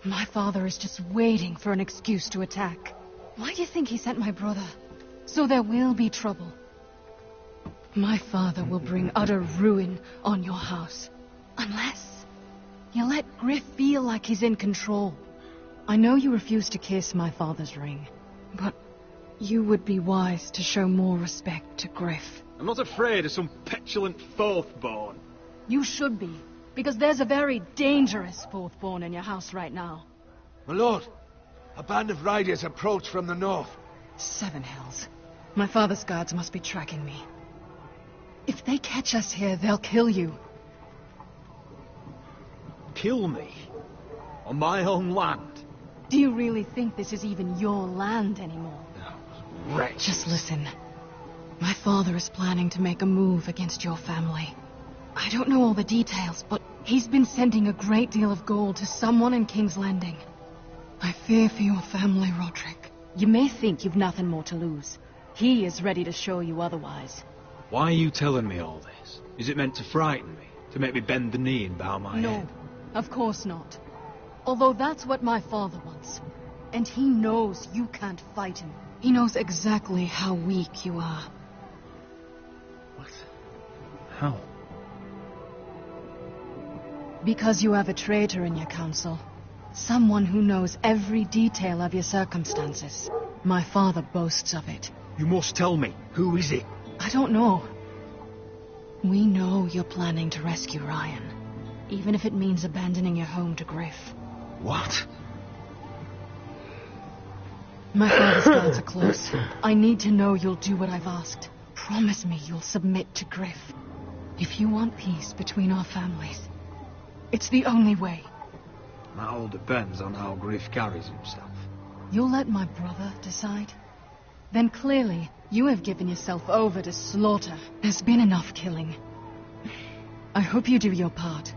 [SPEAKER 14] My father is just waiting for an excuse to attack. Why do you think he sent my brother? So there will be trouble. My father will bring utter ruin on your house. Unless you let Griff feel like he's in control. I know you refuse to kiss my father's ring, but you would be wise to show more respect to Griff.
[SPEAKER 16] I'm not afraid of some petulant fourth-born.
[SPEAKER 14] You should be, because there's a very dangerous fourth-born in your house right now.
[SPEAKER 10] My lord, a band of riders approach from the north.
[SPEAKER 14] 7 hells. My father's guards must be tracking me. If they catch us here, they'll kill you.
[SPEAKER 16] Kill me? On my own land?
[SPEAKER 14] Do you really think this is even your land anymore?
[SPEAKER 16] No, wretch.
[SPEAKER 14] Just listen. My father is planning to make a move against your family. I don't know all the details, but he's been sending a great deal of gold to someone in King's Landing. I fear for your family, Roderick. You may think you've nothing more to lose. He is ready to show you otherwise.
[SPEAKER 16] Why are you telling me all this? Is it meant to frighten me? To make me bend the knee and bow my head?
[SPEAKER 14] No, of course not. Although that's what my father wants. And he knows you can't fight him. He knows exactly how weak you are.
[SPEAKER 16] What? How?
[SPEAKER 14] Because you have a traitor in your council. Someone who knows every detail of your circumstances. My father boasts of it.
[SPEAKER 16] You must tell me. Who is it?
[SPEAKER 14] I don't know. We know you're planning to rescue Ryan. Even if it means abandoning your home to Griff.
[SPEAKER 16] What?
[SPEAKER 14] My father's guards are close. I need to know you'll do what I've asked. Promise me you'll submit to Griff. If you want peace between our families, it's the only way.
[SPEAKER 16] That all depends on how Griff carries himself.
[SPEAKER 14] You'll let my brother decide? Then clearly, you have given yourself over to slaughter. There's been enough killing. I hope you do your part.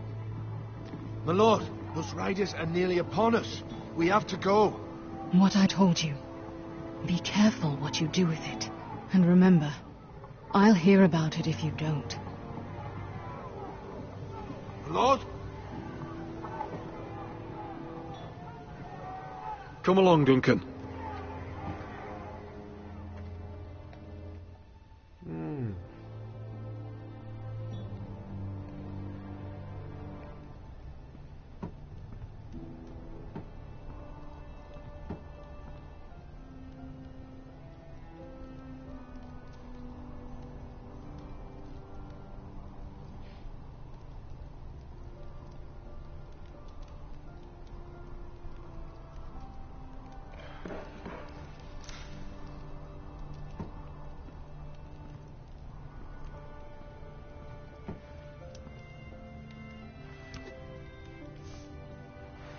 [SPEAKER 10] My lord, those riders are nearly upon us. We have to go.
[SPEAKER 14] What I told you. Be careful what you do with it. And remember, I'll hear about it if you don't.
[SPEAKER 10] My lord?
[SPEAKER 16] Come along, Duncan.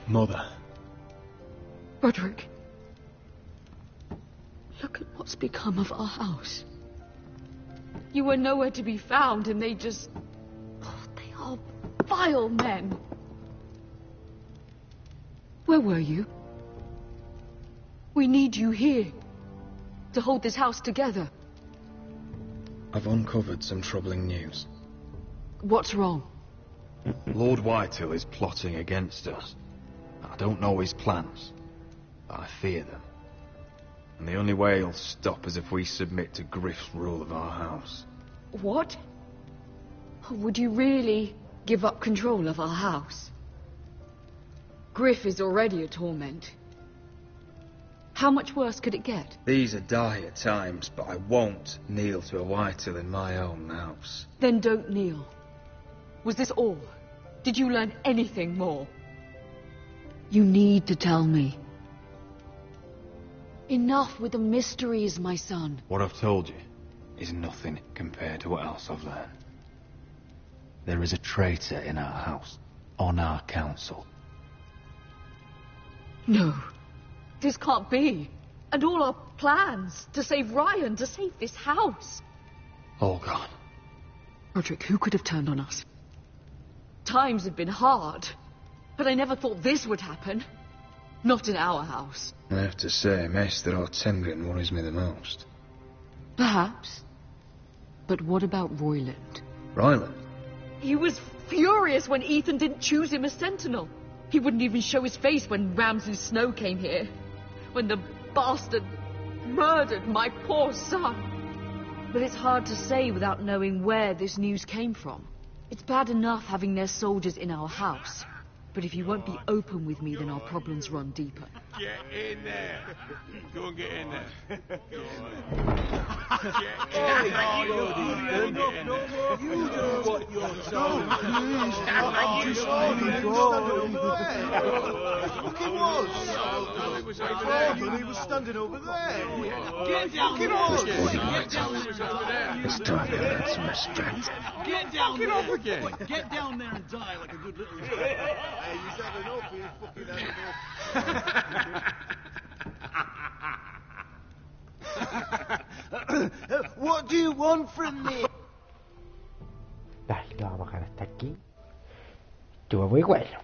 [SPEAKER 16] Mother.
[SPEAKER 21] Roderick. Look at what's become of our house. You were nowhere to be found, and they just... Oh, they are vile men. Where were you? We need you here to hold this house together.
[SPEAKER 16] I've uncovered some troubling news.
[SPEAKER 21] What's wrong?
[SPEAKER 16] Lord Whitehill is plotting against us. I don't know his plans, but I fear them. And the only way he'll stop is if we submit to Griff's rule of our house.
[SPEAKER 21] What? Would you really give up control of our house? Griff is already a torment. How much worse could it get?
[SPEAKER 16] These are dire times, but I won't kneel to a Whitehill in my own house.
[SPEAKER 21] Then don't kneel. Was this all? Did you learn anything more? You need to tell me. Enough with the mysteries, my son.
[SPEAKER 16] What I've told you is nothing compared to what else I've learned. There is a traitor in our house, on our council.
[SPEAKER 21] No, this can't be. And all our plans to save Ryan, to save this house.
[SPEAKER 16] All gone.
[SPEAKER 21] Roderick, who could have turned on us? Times have been hard, but I never thought this would happen. Not in our house.
[SPEAKER 16] I have to say, Maester Ortengen worries me the most.
[SPEAKER 21] Perhaps. But what about Royland?
[SPEAKER 16] Ryland?
[SPEAKER 21] He was furious when Ethan didn't choose him as Sentinel. He wouldn't even show his face when Ramsay Snow came here. When the bastard murdered my poor son. But it's hard to say without knowing where this news came from. It's bad enough having their soldiers in our house. But if you won't be open with me, then our problems run deeper.
[SPEAKER 2] Get in there. Go and get in there. Get in there.
[SPEAKER 17] You know what you're told. Look, he was. He was standing over there.
[SPEAKER 2] Get down there.
[SPEAKER 17] It's time to let some restraint.
[SPEAKER 2] Get down there. Up again.
[SPEAKER 17] Get down there and die like a good little... Hey, he's had enough. He's fucking had enough. What do you want from me?
[SPEAKER 1] Dale, lo vamos a dejar hasta aquí. Estuvo muy bueno.